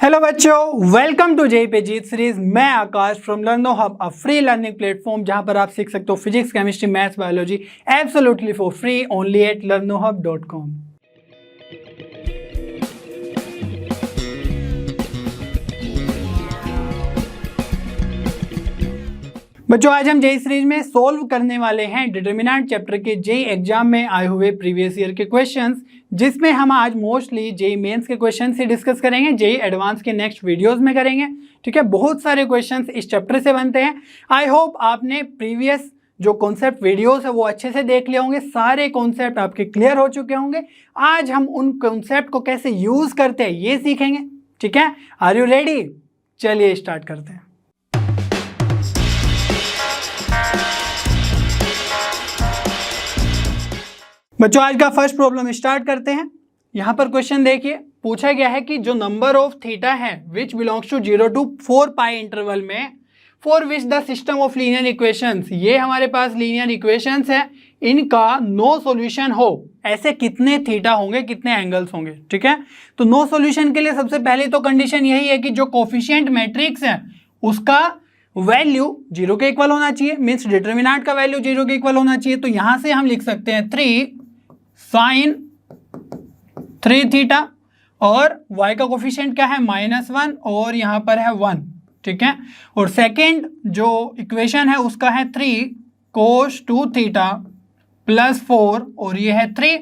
Hello बच्चों, welcome to JEE पे जीत सीरीज। मैं Akash from Learno hub, a free learning platform जहां पर आप सीख सकते हो physics, chemistry, maths, biology absolutely for free only at learnohub.com। बच्चों, आज हम जेईई सीरीज में सोल्व करने वाले हैं डिटरमिनेंट चैप्टर के जेईई एग्जाम में आए हुए प्रीवियस ईयर के क्वेश्चंस, जिसमें हम आज मोस्टली जेईई मेंस के क्वेश्चन से डिस्कस करेंगे, जेईई एडवांस के नेक्स्ट वीडियोस में करेंगे। ठीक है, बहुत सारे क्वेश्चंस इस चैप्टर से बनते हैं। आई होप आपने प्रीवियस जो कॉन्सेप्ट वीडियोस है वो अच्छे से देख लिए होंगे, सारे कॉन्सेप्ट आपके क्लियर हो चुके होंगे। आज हम उन कॉन्सेप्ट को कैसे यूज करते हैं ये सीखेंगे। ठीक है, आर यू रेडी? चलिए स्टार्ट करते हैं। बच्चों, आज का फर्स्ट प्रॉब्लम स्टार्ट करते हैं। यहां पर क्वेश्चन देखिए, पूछा गया है कि जो नंबर ऑफ थीटा है which belongs to 0 to 4 pi interval में for which the system of linear equations, ये हमारे पास लीनियर इक्वेशंस है, इनका नो सॉल्यूशन हो, ऐसे कितने थीटा होंगे, कितने एंगल्स होंगे। ठीक है, तो नो सॉल्यूशन के लिए सबसे पहले तो कंडीशन यही है कि जो कोफिशिएंट मैट्रिक्स है उसका वैल्यू 0 के इक्वल होना चाहिए, मीन्स डिटरमिनेंट का वैल्यू 0 के इक्वल होना चाहिए। तो यहां से हम लिख सकते हैं 3 sin 3 थीटा और y का कोफिशिएंट क्या है -1 और यहां पर है 1। ठीक है, और सेकंड जो इक्वेशन है उसका है 3 cos 2 थीटा प्लस 4 और ये है 3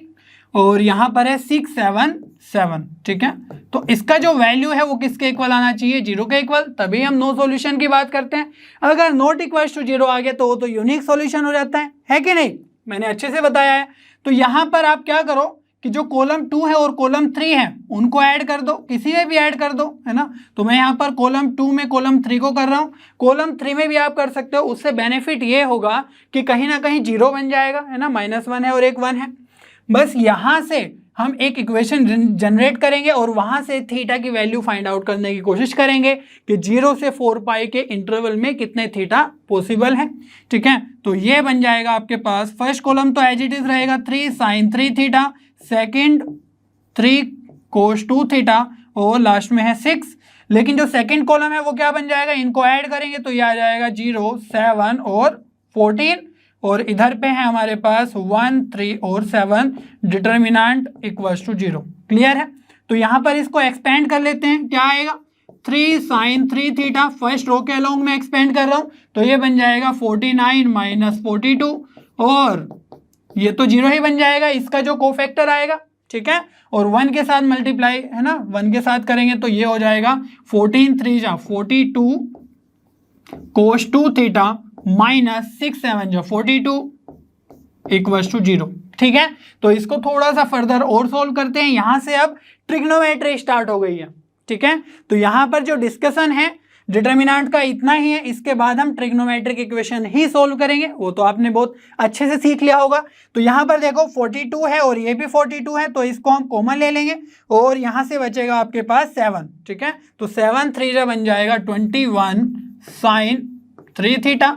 और यहां पर है 6 7 7। ठीक है, तो इसका जो वैल्यू है वो किसके इक्वल आना चाहिए? 0 के इक्वल, तभी हम नो सॉल्यूशन की बात करते हैं। अगर नॉट इक्वल टू 0 आ गया तो वो तो यूनिक सॉल्यूशन हो जाता है कि नहीं? मैंने अच्छे से बताया है। तो यहां पर आप क्या करो कि जो कॉलम 2 है और कॉलम 3 है उनको ऐड कर दो, किसी में भी ऐड कर दो, है ना। तो मैं यहां पर कॉलम 2 में कॉलम 3 को कर रहा हूं, कॉलम 3 में भी आप कर सकते हो। उससे बेनिफिट ये होगा कि कहीं ना कहीं 0 बन जाएगा, है ना, -1 है और एक 1 है। बस यहां से हम एक इक्वेशन जनरेट करेंगे और वहां से थीटा की वैल्यू फाइंड आउट करने की कोशिश करेंगे कि 0 से 4 पाई के इंटरवल में कितने थीटा पॉसिबल है। ठीक है, तो ये बन जाएगा आपके पास, फर्स्ट कॉलम तो एज इट इज रहेगा 3 sin 3 theta, second 3 cos 2 theta और लास्ट में है 6। लेकिन जो सेकेंड कॉलम है वो क्या बन जाएगा? इनको ऐड करेंगे तो ये आ जाएगा 0 7 और 14 और इधर पे है हमारे पास 1 3 और 7, डिटरमिनेंट इक्वल्स टू 0। क्लियर है? तो यहां पर इसको एक्सपेंड कर लेते हैं, क्या आएगा? 3 sin 3 थीटा, फर्स्ट रो के अलोंग में एक्सपेंड कर रहा हूं तो ये बन जाएगा 49 - 42 और ये तो 0 ही बन जाएगा, इसका जो कोफैक्टर आएगा। ठीक है, और 1 के साथ मल्टीप्लाई, है ना, 1 के साथ करेंगे तो ये हो जाएगा 14 3 42 cos 2 थीटा -6 7 42 इक्वल्स टू 0। ठीक है, तो इसको थोड़ा सा फर्दर और सोल्व करते हैं। यहां से अब ट्रिग्नोमेट्री स्टार्ट हो गई है। ठीक है, तो यहां पर जो डिस्कशन है डिटरमिनेंट का इतना ही है, इसके बाद हम ट्रिग्नोमेट्रिक इक्वेशन ही सोल्व करेंगे, वो तो आपने बहुत अच्छे से सीख लिया होगा। तो यहां पर देखो 42 है और ये भी 42 है, तो इसको हम कॉमन ले लेंगे और यहां से बचेगा आपके पास 7। ठीक है, तो 7 3 बन जाएगा 21 sin 3 थीटा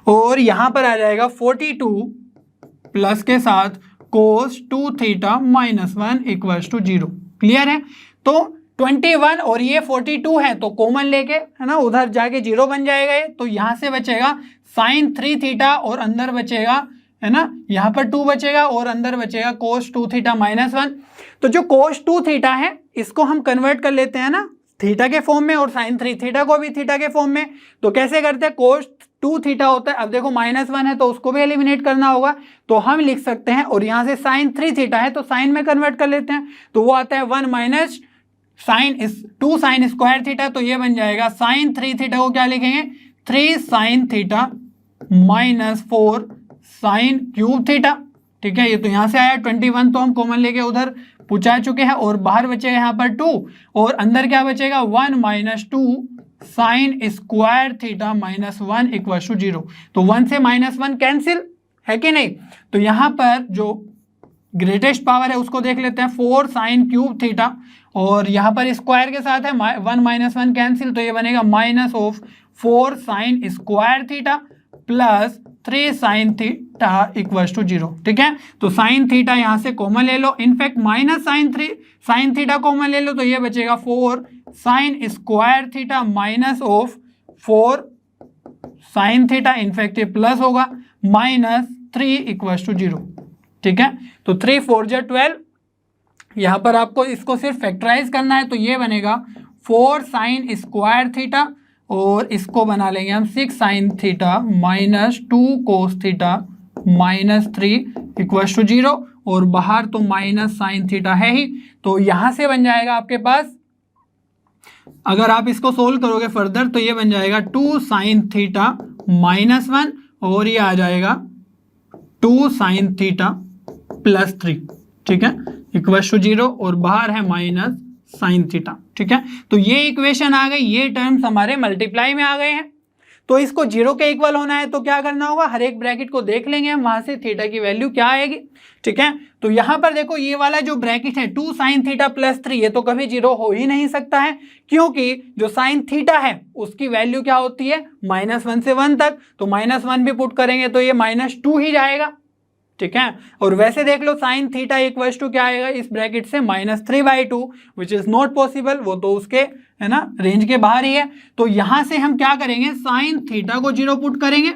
और यहां पर आ जाएगा 42 प्लस के साथ cos 2 theta -1 equals to 0। Clear है? तो 21 और ये 42 है तो कॉमन लेके, है ना, उधर जाके 0 बन जाएगा ये, तो यहां से बचेगा sin 3 थीटा और अंदर बचेगा, है ना, यहां पर 2 बचेगा और अंदर बचेगा cos 2 थीटा -1। तो जो cos 2 थीटा है इसको हम कन्वर्ट कर लेते हैं ना थीटा के फॉर्म में और sin 3 थीटा को भी थीटा के फॉर्म में। तो कैसे करते हैं? cos 2 थीटा होता है, अब देखो -1 है तो उसको भी एलिमिनेट करना होगा, तो हम लिख सकते हैं, और यहां से sin 3 थीटा है तो साइन में कन्वर्ट कर लेते हैं, तो वो आता है 1 minus two sign square theta, तो ये बन जाएगा sin 3 थीटा को क्या लिखेंगे? 3 sin theta -4 sin cube theta. ठीक है, ये तो यहां से आया 21, तो हम कॉमन लेके उधर पूछा चुके हैं और बाहर बचेगा यहाँ पर 2 और अंदर क्या बचेगा? 1 - 2 sin square theta -1 equals to 0। तो 1 से -1 कैंसिल, है कि नहीं? तो यहां पर जो ग्रेटेस्ट पावर है उसको देख लेते हैं, 4 sin क्यूब थीटा और यहां पर स्क्वायर के साथ है 1 - 1 कैंसिल, तो ये बनेगा -4 sin square theta plus 3 sine theta equals to 0। ठीक है, तो साइन थीटा यहां से कॉमन ले लो, in fact minus sine theta common ले लो तो ये बचेगा 4 sine square theta minus of 4 sine theta, in fact ये प्लस होगा, माइनस 3 इक्वल्स टू 0। ठीक है, तो 3 4 जा 12, यहां पर आपको इसको सिर्फ फैक्टराइज करना है तो ये बनेगा 4 साइन स्क्वायर थीटा और इसको बना लेंगे हम 6 sine theta minus 2 cos theta minus 3 equals to 0, और बाहर तो माइनस साइन थीटा है ही, तो यहां से बन जाएगा आपके पास, अगर आप इसको सोल्व करोगे फर्दर तो ये बन जाएगा 2 साइन थीटा माइनस 1 और ये आ जाएगा 2 साइन थीटा प्लस 3। ठीक है, इक्वल्स टू 0 और बाहर है माइनस साइन थीटा। ठीक है, तो ये इक्वेशन आ गई, ये टर्म्स हमारे मल्टीप्लाई में आ गए हैं। तो इसको 0 के इक्वल होना है तो क्या करना होगा, हर एक ब्रैकेट को देख लेंगे हम, वहां से थीटा की वैल्यू क्या आएगी। ठीक है, तो यहां पर देखो ये वाला जो ब्रैकेट है 2 साइन थीटा प्लस 3, ये तो कभी 0 हो ही नहीं सकता है, क्योंकि जो साइन थीटा है उसकी वैल्यू क्या होती है -1 से 1 तक, तो -1 भी पुट करेंगे तो ये -2 ही जाएगा। ठीक है, और वैसे देख लो साइन थीटा इक्वल्स टू क्या आएगा इस ब्रैकेट से -3/2, विच इज नॉट पॉसिबल, वो तो उसके है ना रेंज के बाहर ही है। तो यहां से हम क्या करेंगे, साइन थीटा को 0 पुट करेंगे।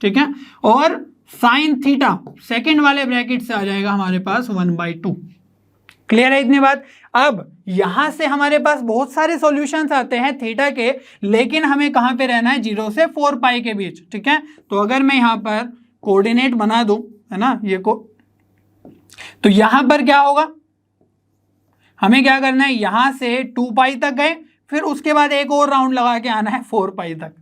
ठीक है, और साइन थीटा सेकेंड वाले ब्रैकेट से आ जाएगा हमारे पास 1/2। क्लियर है इतनी बात। अब यहां से हमारे पास बहुत सारे सॉल्यूशंस आते हैं थीटा के, लेकिन हमें कहां पे रहना है, 0 से 4 पाई के बीच। ठीक है, तो अगर मैं यहां पर कोऑर्डिनेट बना दूं, है ना, ये को, तो यहां पर क्या होगा, हमें क्या करना है, यहां से 2 पाई तक गए, फिर उसके बाद एक और राउंड लगा के आना है 4 पाई तक।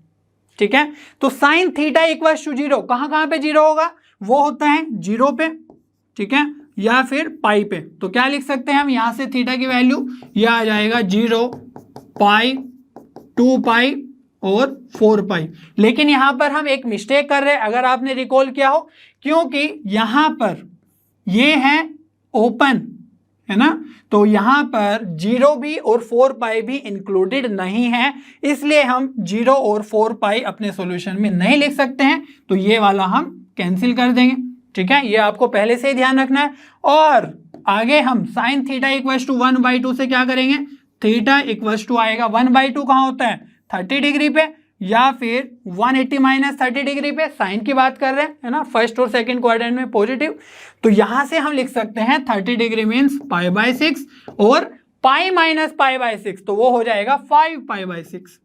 ठीक है, तो साइन थीटा इक्वल्स टू 0 कहां पे 0 होगा, वो होता है 0 पे। ठीक है, या फिर पाई पे, तो क्या लिख सकते हैं हम, यहां से थीटा की वैल्यू यह आ जाएगा 0 पाई 2 पाई और 4 पाई। लेकिन यहां पर हम एक मिस्टेक कर रहे हैं, अगर आपने रिकॉल किया हो, क्योंकि यहां पर ये है ओपन, है ना, तो यहां पर 0 भी और 4 पाई भी इंक्लूडेड नहीं है, इसलिए हम 0 और 4 पाई अपने सॉल्यूशन में नहीं लिख सकते हैं, तो ये वाला हम कैंसिल कर देंगे। ठीक है, ये आपको पहले से ही ध्यान रखना है। और आगे हम साइन थीटा इक्वल्स टू 1/2 से क्या करेंगे, थीटा इक्वल्स टू आएगा 1/2 कहां होता है, 30 डिग्री पे, या फिर 180 माइनस 30 डिग्री पे, साइन की बात कर रहे हैं, है ना, फर्स्ट और सेकंड क्वाड्रेंट में पॉजिटिव, तो यहां से हम लिख सकते हैं 30 डिग्री मीन्स π/6 और पाई माइनस π/6, तो वो हो जाएगा 5π/6।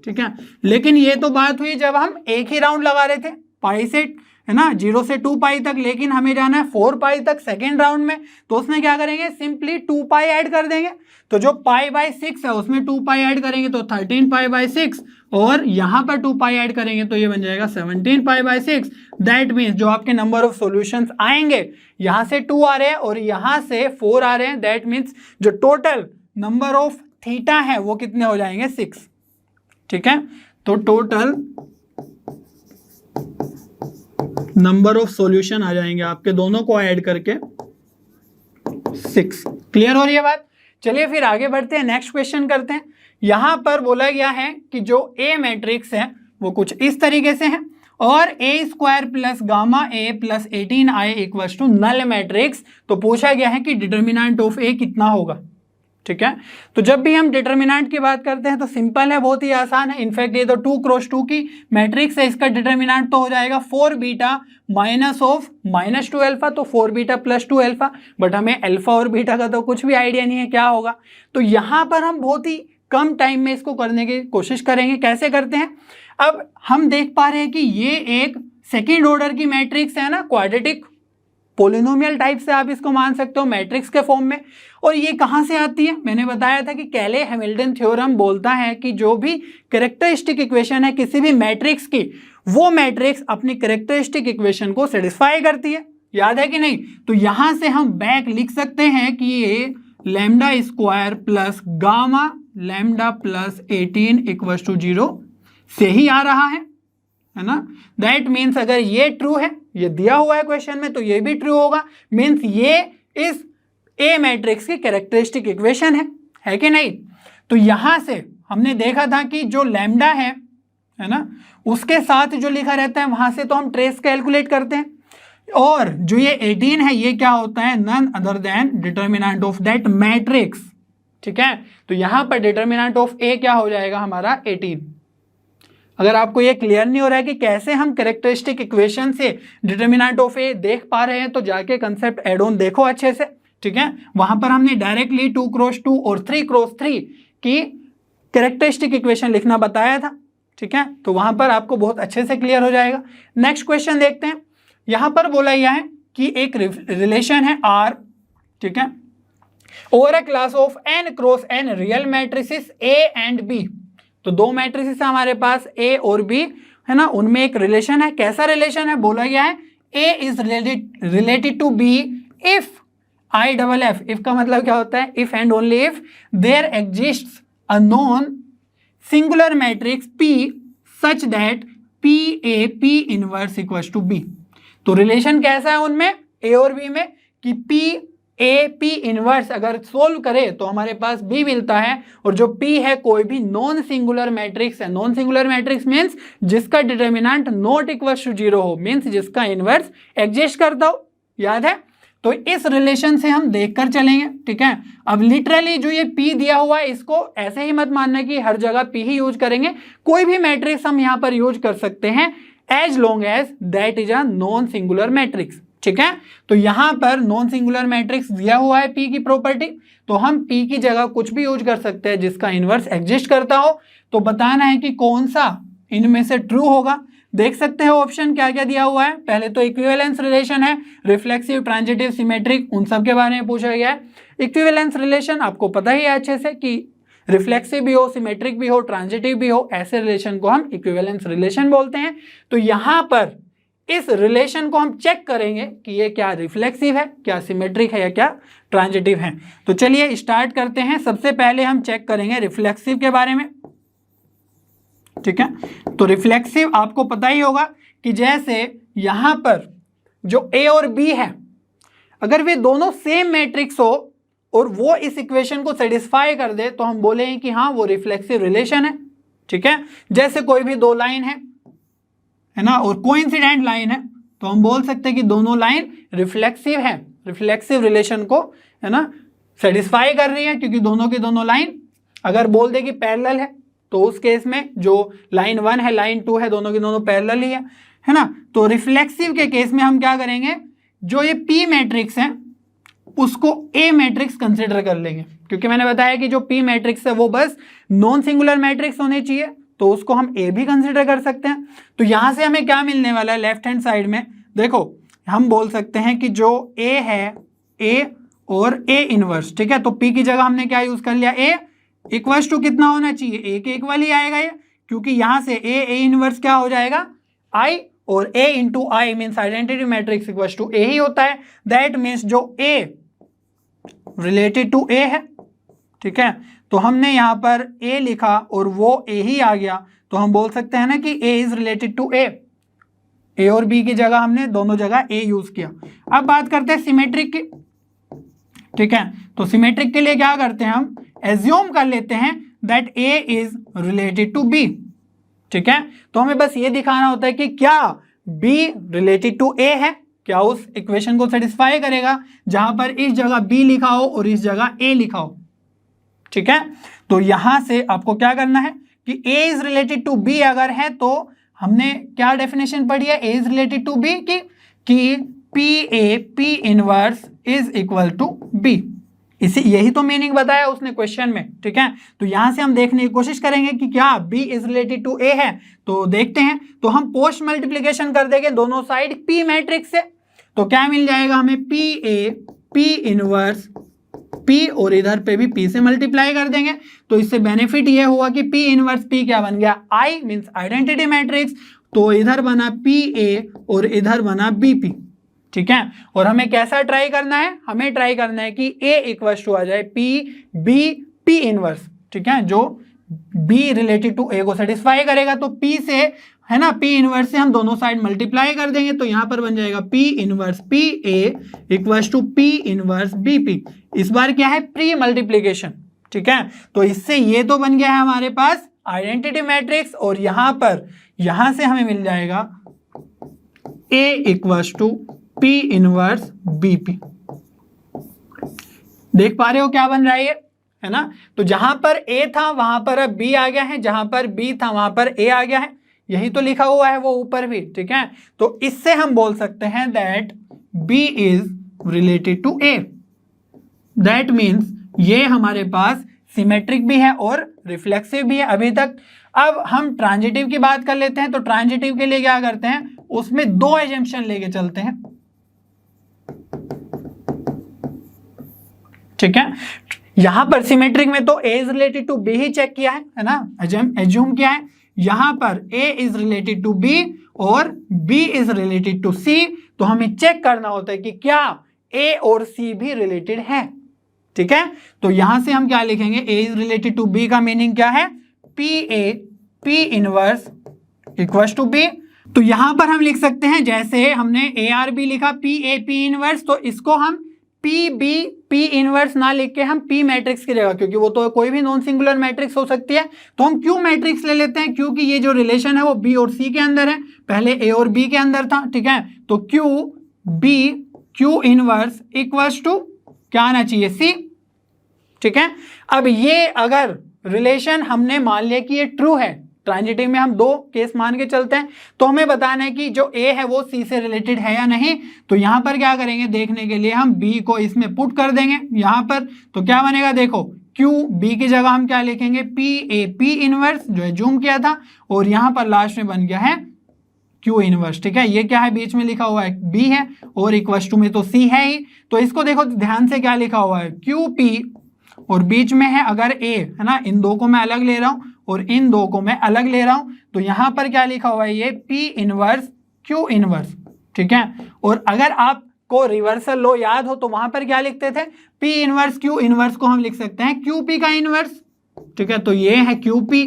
ठीक है, लेकिन ये तो बात हुई जब हम एक ही राउंड लगा रहे थे पाई से, है ना, 0 से 2 पाई तक, लेकिन हमें जाना है 4 पाई तक सेकेंड राउंड में, तो उसमें क्या करेंगे, सिंपली 2 पाई ऐड कर देंगे, तो जो π/6 है उसमें 2 पाई ऐड करेंगे तो 13π/6, और यहां पर 2 पाई ऐड करेंगे तो ये बन जाएगा 17π/6। दैट मीन्स जो आपके नंबर ऑफ सॉल्यूशंस आएंगे, यहां से 2 आ रहे हैं और यहां से 4 आ रहे हैं, दैट मीन्स जो टोटल नंबर ऑफ थीटा है वो कितने हो जाएंगे, 6। ठीक है, तो टोटल नंबर ऑफ सॉल्यूशन आ जाएंगे आपके दोनों को ऐड करके 6। क्लियर हो रही है बात। चलिए फिर आगे बढ़ते हैं, नेक्स्ट क्वेश्चन करते हैं। यहां पर बोला गया है कि जो ए मैट्रिक्स है वो कुछ इस तरीके से है, और a² plus gamma a plus 18i equals to null matrix, तो पूछा गया है कि डिटर्मिनेंट ऑफ ए कितना होगा। ठीक है, तो जब भी हम डिटर्मिनेंट की बात करते हैं तो सिंपल है, बहुत ही आसान है, इनफैक्ट ये तो 2 क्रॉस 2 की मैट्रिक्स है, इसका डिटर्मिनेंट तो हो जाएगा 4 बीटा माइनस ऑफ -2 अल्फा, तो 4 बीटा प्लस 2 अल्फा, बट हमें अल्फा और बीटा का तो कुछ भी आइडिया नहीं है क्या होगा, तो यहां पर हम बहुत ही कम टाइम में इसको करने की कोशिश करेंगे। कैसे करते हैं, अब हम देख पा रहे हैं कि ये एक सेकेंड ऑर्डर की मैट्रिक्स है ना, क्वाड्रेटिक पोलिनोमियल टाइप से आप इसको मान सकते हो मैट्रिक्स के फॉर्म में, और ये कहाँ से आती है, मैंने बताया था कि कैले हैमिल्टन थ्योरम बोलता है कि जो भी कैरेक्टरिस्टिक इक्वेशन है किसी भी मैट्रिक्स की, वो मैट्रिक्स अपनी कैरेक्टरिस्टिक इक्वेशन को सेटिस्फाई करती है, याद है कि नहीं। तो यहां से हम बैक लिख सकते हैं कि ये λ² plus gamma lambda plus 18 equals to 0 से ही आ रहा है ना। दैट मीन्स अगर ये ट्रू है, ये दिया हुआ है क्वेश्चन में, तो ये भी ट्रू होगा, मीन्स ये इस ए मैट्रिक्स की कैरेक्टरिस्टिक इक्वेशन है कि नहीं। तो यहां से हमने देखा था कि जो लैम्डा है है ना, उसके साथ जो लिखा रहता है वहां से तो हम ट्रेस कैलकुलेट करते हैं। और जो ये 18 है ये क्या होता है, none other than determinant of that matrix. ठीक है, तो यहां पर डिटर्मिनेंट ऑफ ए क्या हो जाएगा हमारा 18। अगर आपको ये क्लियर नहीं हो रहा है कि कैसे हम कैरेक्टरिस्टिक इक्वेशन से डिटर्मिनेंट ऑफ ए देख पा रहे हैं, तो जाके कंसेप्ट एड ऑन देखो अच्छे से। ठीक है, वहां पर हमने डायरेक्टली 2x2 और 3x3 की कैरेक्टरिस्टिक इक्वेशन लिखना बताया था। ठीक है, तो वहां पर आपको बहुत अच्छे से क्लियर हो जाएगा। नेक्स्ट क्वेश्चन देखते हैं। यहां पर बोला यह है कि एक रिलेशन है R, ठीक है, over a class of n cross n real matrices A and B। तो दो मैट्रिसेस है हमारे पास A और B, है ना, उनमें एक रिलेशन है। कैसा रिलेशन है, बोला गया है A is related to B if IFF। If का मतलब क्या होता है, if and only if there exists a non singular matrix P such that PA P inverse equals to B। तो रिलेशन कैसा है उनमें A और B में कि PA P इनवर्स अगर सोल्व करे तो हमारे पास B मिलता है, और जो P है कोई भी नॉन सिंगुलर मैट्रिक्स है। नॉन सिंगुलर मैट्रिक्स मीन्स जिसका डिटर्मिनेंट नॉट इक्वल्स टू 0 हो, मीन्स जिसका इनवर्स एग्जिस्ट करता हो। याद है, तो इस रिलेशन से हम देखकर चलेंगे। ठीक है, अब लिटरली जो ये P दिया हुआ है इसको ऐसे ही मत मानना कि हर जगह P ही यूज करेंगे, कोई भी मैट्रिक्स हम यहाँ पर यूज कर सकते हैं as long as that is a non singular matrix. ठीक है, तो यहां पर नॉन सिंगुलर मैट्रिक्स दिया हुआ है P की प्रॉपर्टी, तो हम P की जगह कुछ भी यूज कर सकते हैं जिसका इनवर्स एग्जिस्ट करता हो। तो बताना है कि कौन सा इनमें से ट्रू होगा। देख सकते हैं ऑप्शन क्या क्या दिया हुआ है। पहले तो इक्विवेलेंस रिलेशन है, रिफ्लेक्सिव, ट्रांजिटिव, सिमेट्रिक, उन सब के बारे में पूछा गया है। इक्विवेलेंस रिलेशन आपको पता ही है अच्छे से कि रिफ्लेक्सिव भी हो, सिमेट्रिक भी हो, ट्रांजिटिव भी हो, ऐसे रिलेशन को हम इक्विवेलेंस रिलेशन बोलते हैं। तो यहां पर इस रिलेशन को हम चेक करेंगे कि ये क्या रिफ्लेक्सिव है, क्या सिमेट्रिक है, या क्या ट्रांजिटिव है। तो चलिए स्टार्ट करते हैं। सबसे पहले हम चेक करेंगे रिफ्लेक्सिव के बारे में। ठीक है, तो रिफ्लेक्सिव आपको पता ही होगा कि जैसे यहां पर जो A और B है, अगर वे दोनों सेम मैट्रिक्स हो और वो इस इक्वेशन को सेटिस्फाई कर दे तो हम बोलेंगे कि हाँ वो रिफ्लेक्सिव रिलेशन है। ठीक है, जैसे कोई भी दो लाइन है ना, और कोइंसिडेंट लाइन है, तो हम बोल सकते हैं कि दोनों लाइन रिफ्लेक्सिव है, रिफ्लेक्सिव रिलेशन को, है ना, सेटिस्फाई कर रही है, क्योंकि दोनों की दोनों लाइन अगर बोल दे कि पैरेलल है तो उस केस में जो लाइन 1 है लाइन 2 है दोनों की दोनों पैरेलल ही है ना। तो रिफ्लेक्सिव के केस में हम क्या करेंगे, जो ये P मैट्रिक्स है उसको A मैट्रिक्स कंसिडर कर लेंगे, क्योंकि मैंने बताया कि जो P मैट्रिक्स है वो बस नॉन सिंगुलर मैट्रिक्स होने चाहिए, तो उसको हम A भी कंसिडर कर सकते हैं। तो यहां से हमें क्या मिलने वाला है, लेफ्ट हैंड साइड में देखो हम बोल सकते हैं कि जो A है A और A इनवर्स। ठीक है, तो P की जगह हमने क्या यूज कर लिया, A इक्वल्स टू कितना होना चाहिए, A के इक्वल ही आएगा ये, क्योंकि यहां से A इनवर्स क्या हो जाएगा I, और A into I means identity matrix equals to A ही होता है। दैट मीन्स जो A रिलेटेड टू A है, ठीक है, तो हमने यहां पर A लिखा और वो A ही आ गया, तो हम बोल सकते हैं ना कि A is related to A। A और B की जगह हमने दोनों जगह A यूज किया। अब बात करते हैं सिमेट्रिक की। ठीक है, तो सिमेट्रिक के लिए क्या करते हैं, हम एज्यूम कर लेते हैं that A is related to B। ठीक है, तो हमें बस ये दिखाना होता है कि क्या B रिलेटेड टू A है, क्या उस इक्वेशन को सेटिस्फाई करेगा जहां पर इस जगह B लिखा हो और इस जगह A लिखा हो। ठीक है, तो यहां से आपको क्या करना है कि A is related to B अगर है तो हमने क्या डेफिनेशन पढ़ी है, A is related to B कि PA P inverse is equal to B। इसी यही तो मीनिंग बताया उसने क्वेश्चन में। ठीक है, तो यहां से हम देखने की कोशिश करेंगे कि क्या B is related to A है, तो देखते हैं। तो हम पोस्ट मल्टीप्लीकेशन कर देंगे दोनों साइड P मैट्रिक्स से, तो क्या मिल जाएगा हमें, PA P इनवर्स P, और इधर पे भी P से मल्टीप्लाई कर देंगे। तो इससे बेनिफिट ये हुआ कि P इनवर्स P क्या बन गया, I मीन्स आइडेंटिटी मैट्रिक्स, तो इधर बना PA और इधर बना BP। ठीक है, और हमें कैसा ट्राई करना है, हमें ट्राई करना है कि A इक्वल्स टू आ जाए P इनवर्स। ठीक है, जो B रिलेटेड टू A को सेटिस्फाई करेगा, तो P से, है ना, P इनवर्स से हम दोनों साइड मल्टीप्लाई कर देंगे, तो यहां पर बन जाएगा P inverse PA equals to P inverse BP। इस बार क्या है, प्री मल्टीप्लीकेशन। ठीक है, तो इससे ये तो बन गया है हमारे पास आइडेंटिटी मैट्रिक्स, और यहां पर यहां से हमें मिल जाएगा A equals to P inverse BP। देख पा रहे हो क्या बन रहा है ये, है ना। तो जहां पर A था वहां पर अब B आ गया है, जहां पर B था वहां पर A आ गया है, यही तो लिखा हुआ है वो ऊपर भी, ठीक है। तो इससे हम बोल सकते हैं that B is related to A। That means ये हमारे पास सिमेट्रिक भी है और रिफ्लेक्सिव भी है अभी तक। अब हम ट्रांजिटिव की बात कर लेते हैं। तो ट्रांजिटिव के लिए क्या करते हैं, उसमें दो एजम्पशन लेके चलते हैं, ठीक है। यहां पर सिमेट्रिक में तो A is related to B ही चेक किया है ना, एज्यूम किया है। यहां पर A is related to B और B is related to C। तो हमें चेक करना होता है कि क्या A और C भी रिलेटेड है, ठीक है। तो यहां से हम क्या लिखेंगे, A is related to B का मीनिंग क्या है, PA P inverse equals to B। तो यहां पर हम लिख सकते हैं जैसे हमने ARB लिखा PA P इनवर्स, तो इसको हम PB P इनवर्स ना लिख के हम P मैट्रिक्स की जगह, क्योंकि वो तो कोई भी नॉन सिंगुलर मैट्रिक्स हो सकती है, तो हम Q मैट्रिक्स ले लेते हैं, क्योंकि ये जो रिलेशन है वो B और C के अंदर है, पहले A और B के अंदर था, ठीक है। तो QB Q inverse equals to क्या आना चाहिए, C, ठीक है। अब ये अगर रिलेशन हमने मान लिया कि ये ट्रू है, ट्रांजिटिव में हम दो केस मान के चलते हैं, तो हमें बताना है कि जो A है वो C से रिलेटेड है या नहीं। तो यहां पर क्या करेंगे, देखने के लिए हम B को इसमें पुट कर देंगे यहां पर, तो क्या बनेगा देखो, Q B की जगह हम क्या लिखेंगे, PA P इनवर्स जो एज्यूम किया था, और यहां पर लास्ट में बन गया है Q इनवर्स, ठीक है। ये क्या है, बीच में लिखा हुआ है B है, और इक्वल्स टू में तो C है ही। तो इसको देखो ध्यान से क्या लिखा हुआ है, QP, और बीच में है अगर A, है ना, इन दो को मैं अलग ले रहा हूं और इन दो को मैं अलग ले रहा हूं, तो यहां पर क्या लिखा हुआ है, ये P इनवर्स Q इनवर्स, ठीक है। और अगर आपको रिवर्सल लो याद हो तो वहां पर क्या लिखते थे, P इनवर्स Q इनवर्स को हम लिख सकते हैं QP का इनवर्स, ठीक है। तो ये है QP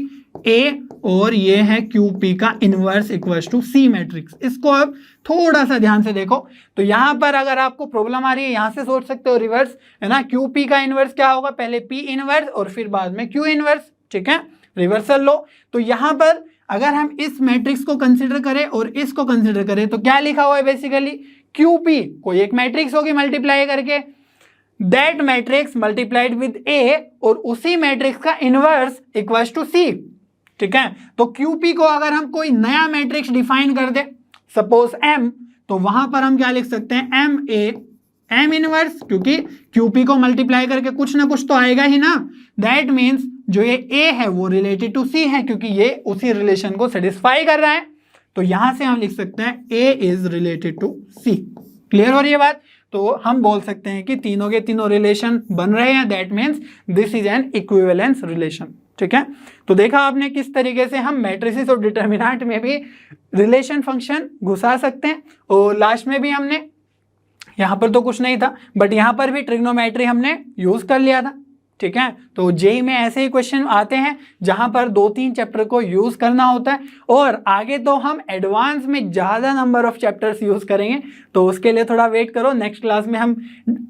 A और ये है QP का inverse equals to C matrix. इसको अब थोड़ा सा ध्यान से देखो, तो यहां पर अगर आपको प्रॉब्लम आ रही है यहां से सोच सकते हो रिवर्स, है ना। QP का इनवर्स क्या होगा, पहले P इनवर्स और फिर बाद में Q इनवर्स, ठीक है, रिवर्सल लो। तो यहां पर अगर हम इस मैट्रिक्स को कंसिडर करें और इसको कंसिडर करें, तो क्या लिखा हुआ है बेसिकली, QP कोई एक मैट्रिक्स होगी मल्टीप्लाई करके, that matrix multiplied with A, और उसी मैट्रिक्स का इनवर्स इक्वल्स टू C, ठीक है। तो QP को अगर हम कोई नया मैट्रिक्स डिफाइन कर दे, सपोज M, तो वहां पर हम क्या लिख सकते हैं, MA M इनवर्स, क्योंकि QP को मल्टीप्लाई करके कुछ ना कुछ तो आएगा ही ना। दैट मीन्स जो ये A है वो रिलेटेड टू C है, क्योंकि ये उसी रिलेशन को सेटिस्फाई कर रहा है। तो यहां से हम लिख सकते हैं A is related to C। Clear हो रही है बात। तो हम बोल सकते हैं कि तीनों के तीनों रिलेशन बन रहे हैं, that means this is an equivalence relation, ठीक है। तो देखा आपने किस तरीके से हम मैट्रिसेस और डिटर्मिनेंट में भी रिलेशन फंक्शन घुसा सकते हैं। और लास्ट में भी हमने, यहाँ पर तो कुछ नहीं था बट यहाँ पर भी ट्रिग्नोमेट्री हमने यूज कर लिया था, ठीक है। तो जेई में ऐसे ही क्वेश्चन आते हैं जहां पर 2-3 चैप्टर को यूज करना होता है, और आगे तो हम एडवांस में ज्यादा नंबर ऑफ चैप्टर्स यूज करेंगे, तो उसके लिए थोड़ा वेट करो, नेक्स्ट क्लास में हम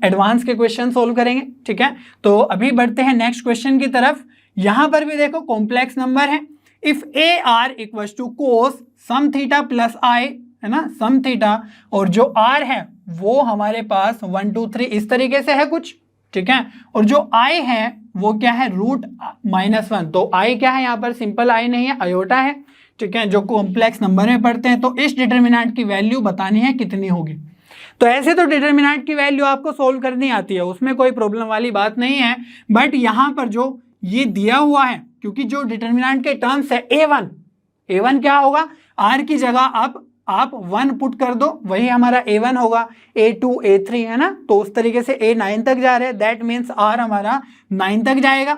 एडवांस के क्वेश्चन सोल्व करेंगे, ठीक है। तो अभी बढ़ते हैं नेक्स्ट क्वेश्चन की तरफ। यहां पर भी देखो कॉम्प्लेक्स नंबर है, if A R equals to cos some theta plus I, है ना, सम थीटा, और जो आर है वो हमारे पास 1 2 3 इस तरीके से है कुछ, ठीक है। और जो आई है वो क्या है, √-1। तो आई क्या है, यहाँ पर सिंपल आई नहीं है, आयोटा है, ठीक है, जो कॉम्प्लेक्स नंबर में पढ़ते हैं। तो इस डिटर्मिनेंट की वैल्यू बतानी है कितनी होगी। तो ऐसे तो डिटर्मिनेंट की वैल्यू आपको सोल्व करनी आती है, उसमें कोई प्रॉब्लम वाली बात नहीं है, बट यहाँ पर जो ये दिया हुआ है, क्योंकि जो डिटर्मिनेंट के टर्म्स है A1 क्या होगा, आर की जगह आप 1 पुट कर दो, वही हमारा A1 होगा, A2 A3, है ना। तो उस तरीके से A9 तक जा रहे हैं, दैट मीन्स R हमारा 9 तक जाएगा।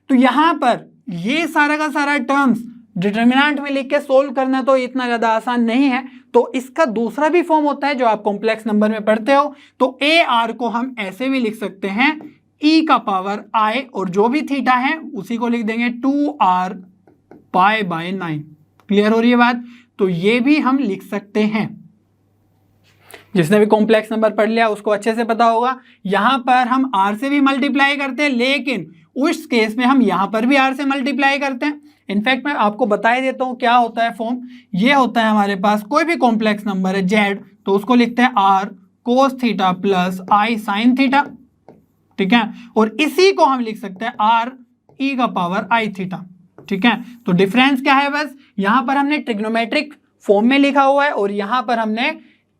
तो यहां पर ये सारा का सारा टर्म्स डिटर्मिनेंट में लिख के सोल्व करना तो इतना ज्यादा आसान नहीं है। तो इसका दूसरा भी फॉर्म होता है जो आप कॉम्प्लेक्स नंबर में पढ़ते हो। तो AR को हम ऐसे भी लिख सकते हैं e का पावर I, और जो भी थीटा है उसी को लिख देंगे 2R π/9। क्लियर हो रही है बात। तो ये भी हम लिख सकते हैं, जिसने भी कॉम्प्लेक्स नंबर पढ़ लिया उसको अच्छे से पता होगा। यहां पर हम R से भी मल्टीप्लाई करते हैं, लेकिन उस केस में हम यहां पर भी R से मल्टीप्लाई करते हैं, इनफैक्ट मैं आपको बता ही देता हूँ क्या होता है फॉर्म। ये होता है हमारे पास कोई भी कॉम्प्लेक्स नंबर है जेड, तो उसको लिखते हैं r cos theta plus i sine theta, ठीक है। और इसी को हम लिख सकते हैं आर ई का पावर आई थीटा, ठीक है। तो डिफरेंस क्या है, बस यहां पर हमने ट्रिग्नोमेट्रिक फॉर्म में लिखा हुआ है और यहां पर हमने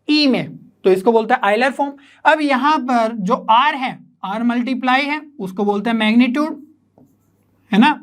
ई में, तो इसको बोलते हैं आइलर फॉर्म। अब यहां पर जो आर है, आर मल्टीप्लाई है, उसको बोलते हैं मैग्नीट्यूड, है ना।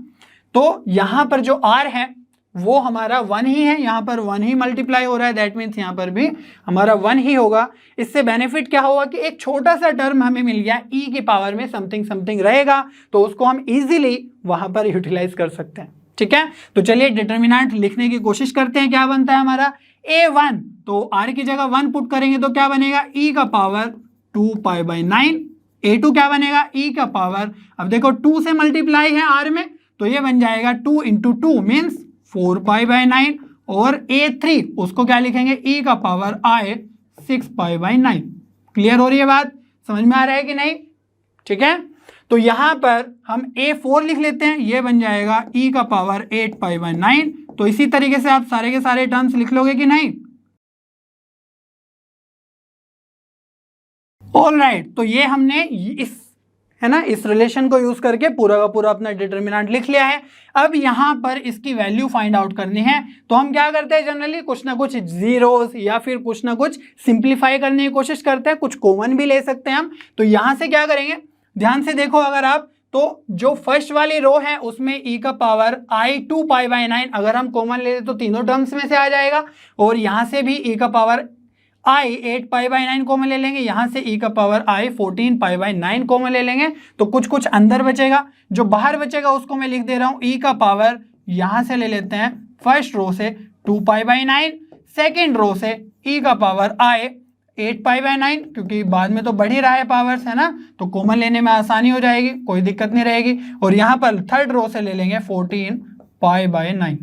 तो यहां पर जो आर है वो हमारा 1 ही है, यहां पर 1 ही मल्टीप्लाई हो रहा है, दैट मीन्स यहां पर भी हमारा 1 ही होगा। इससे बेनिफिट क्या होगा कि एक छोटा सा टर्म हमें मिल गया, ई की पावर में समथिंग समथिंग रहेगा, तो उसको हम इजीली वहां पर यूटिलाइज कर सकते हैं, ठीक है। तो चलिए डिटर्मिनेंट लिखने की कोशिश करते हैं। क्या बनता है हमारा a1, तो r की जगह 1 पुट करेंगे तो क्या बनेगा e का पावर 2π/9। a2 क्या बनेगा e का पावर, अब देखो 2 से मल्टीप्लाई है r में, तो ये बन जाएगा 2 × 2 मीन्स 4π/9। और a3 उसको क्या लिखेंगे e का पावर i 6π/9। क्लियर हो रही है बात, समझ में आ रहा है कि नहीं, ठीक है। तो यहां पर हम a4 लिख लेते हैं, ये बन जाएगा e का पावर 8π/9। तो इसी तरीके से आप सारे के सारे टर्म्स लिख लोगे कि नहीं। ऑलराइट, तो ये हमने इस, है ना, इस रिलेशन को यूज करके पूरा का पूरा अपना डिटर्मिनेंट लिख लिया है। अब यहां पर इसकी वैल्यू फाइंड आउट करनी है, तो हम क्या करते हैं जनरली कुछ ना कुछ जीरोस या फिर कुछ ना कुछ सिंप्लीफाई करने की कोशिश करते हैं, कुछ कॉमन भी ले सकते हैं हम। तो यहां से क्या करेंगे, ध्यान से देखो अगर आप, तो जो फर्स्ट वाली रो है उसमें e का पावर i 2π/9 अगर हम कॉमन ले लें तो तीनों टर्म्स में से आ जाएगा, और यहां से भी e का पावर i 8π/9 कॉमन ले लेंगे, यहां से e का पावर i 14π/9 कॉमन ले लेंगे, तो कुछ कुछ अंदर बचेगा, जो बाहर बचेगा उसको मैं लिख दे रहा हूं e का पावर, यहां से ले लेते हैं फर्स्ट रो से 2π/9, सेकेंड रो से e का पावर i 8π/9, क्योंकि बाद में तो बढ़ ही रहा है पावर्स, है ना, तो कॉमन लेने में आसानी हो जाएगी, कोई दिक्कत नहीं रहेगी। और यहाँ पर थर्ड रो से ले लेंगे 14π/9।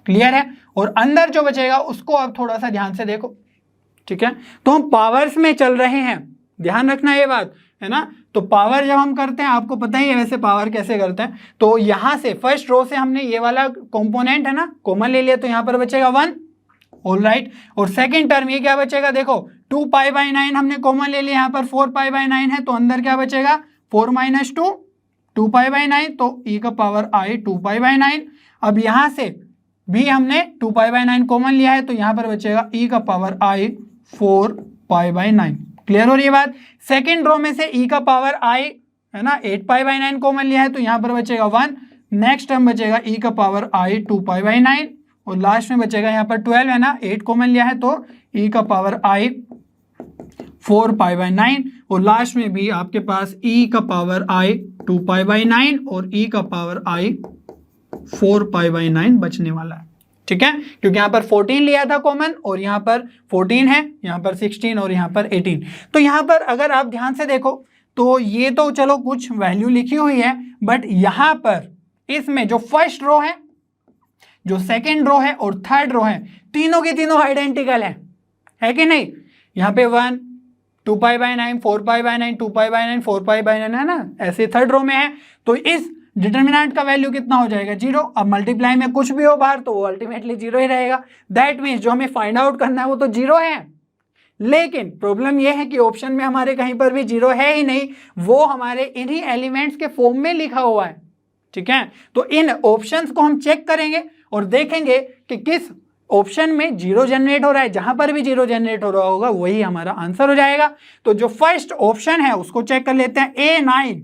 क्लियर है, और अंदर जो बचेगा उसको अब थोड़ा सा ध्यान से देखो, ठीक है। तो हम पावर्स में चल रहे हैं, ध्यान रखना ये बात, है ना। तो पावर जब हम करते हैं, आपको पता ही है वैसे पावर कैसे करते हैं, तो यहां से फर्स्ट रो से हमने ये वाला कॉम्पोनेंट है ना कॉमन ले लिया, तो यहाँ पर बचेगा 1। ऑलराइट, और सेकेंड टर्म ये क्या बचेगा, देखो 2π/9 हमने कॉमन ले लिया, यहाँ पर 4π/9 है, तो अंदर क्या बचेगा 4 - 2 2π/9, तो e का पावर i 2π/9। अब यहाँ से भी हमने 2π/9 कॉमन लिया है, तो यहाँ पर बचेगा e का पावर i 4π/9। क्लियर हो रही है बात। सेकेंड रो में से e का पावर i, है ना, 8π/9 कॉमन लिया है, तो यहाँ पर बचेगा 1। नेक्स्ट टर्म बचेगा e का पावर i 2π/9, और लास्ट में बचेगा यहाँ पर 12, है ना, 8 कॉमन लिया है, तो e का पावर i 4π/9, और लास्ट में भी आपके पास e का पावर i 2π/9 और e का पावर i 4π/9 बचने वाला है, ठीक है। क्योंकि यहाँ पर 14 लिया था कॉमन, और यहाँ पर 14 है, यहाँ पर 16 और यहाँ पर 18। तो यहाँ पर अगर आप ध्यान से देखो तो ये तो चलो कुछ वैल्यू लिखी हुई है, बट यहाँ पर इसमें जो फर्स्ट रो है, जो सेकेंड रो है और थर्ड रो है, तीनों के तीनों आइडेंटिकल है कि नहीं। यहाँ पे 1 2π/9 4π/9 2π/9 4π/9 है ना, ऐसे थर्ड रो में है, तो इस डिटर्मिनेंट का वैल्यू कितना हो जाएगा 0। अब मल्टीप्लाई में कुछ भी हो बाहर तो वो अल्टीमेटली 0 ही रहेगा, दैट मीन्स जो हमें फाइंड आउट करना है वो तो 0 है। लेकिन प्रॉब्लम यह है कि ऑप्शन में हमारे कहीं पर भी 0 है ही नहीं, वो हमारे इन्हीं एलिमेंट्स के फॉर्म में लिखा हुआ है, ठीक है। तो इन ऑप्शंस को हम चेक करेंगे और देखेंगे कि किस ऑप्शन में 0 जनरेट हो रहा है, जहां पर भी 0 जनरेट हो रहा होगा वही हमारा आंसर हो जाएगा। तो जो फर्स्ट ऑप्शन है उसको चेक कर लेते हैं, A9,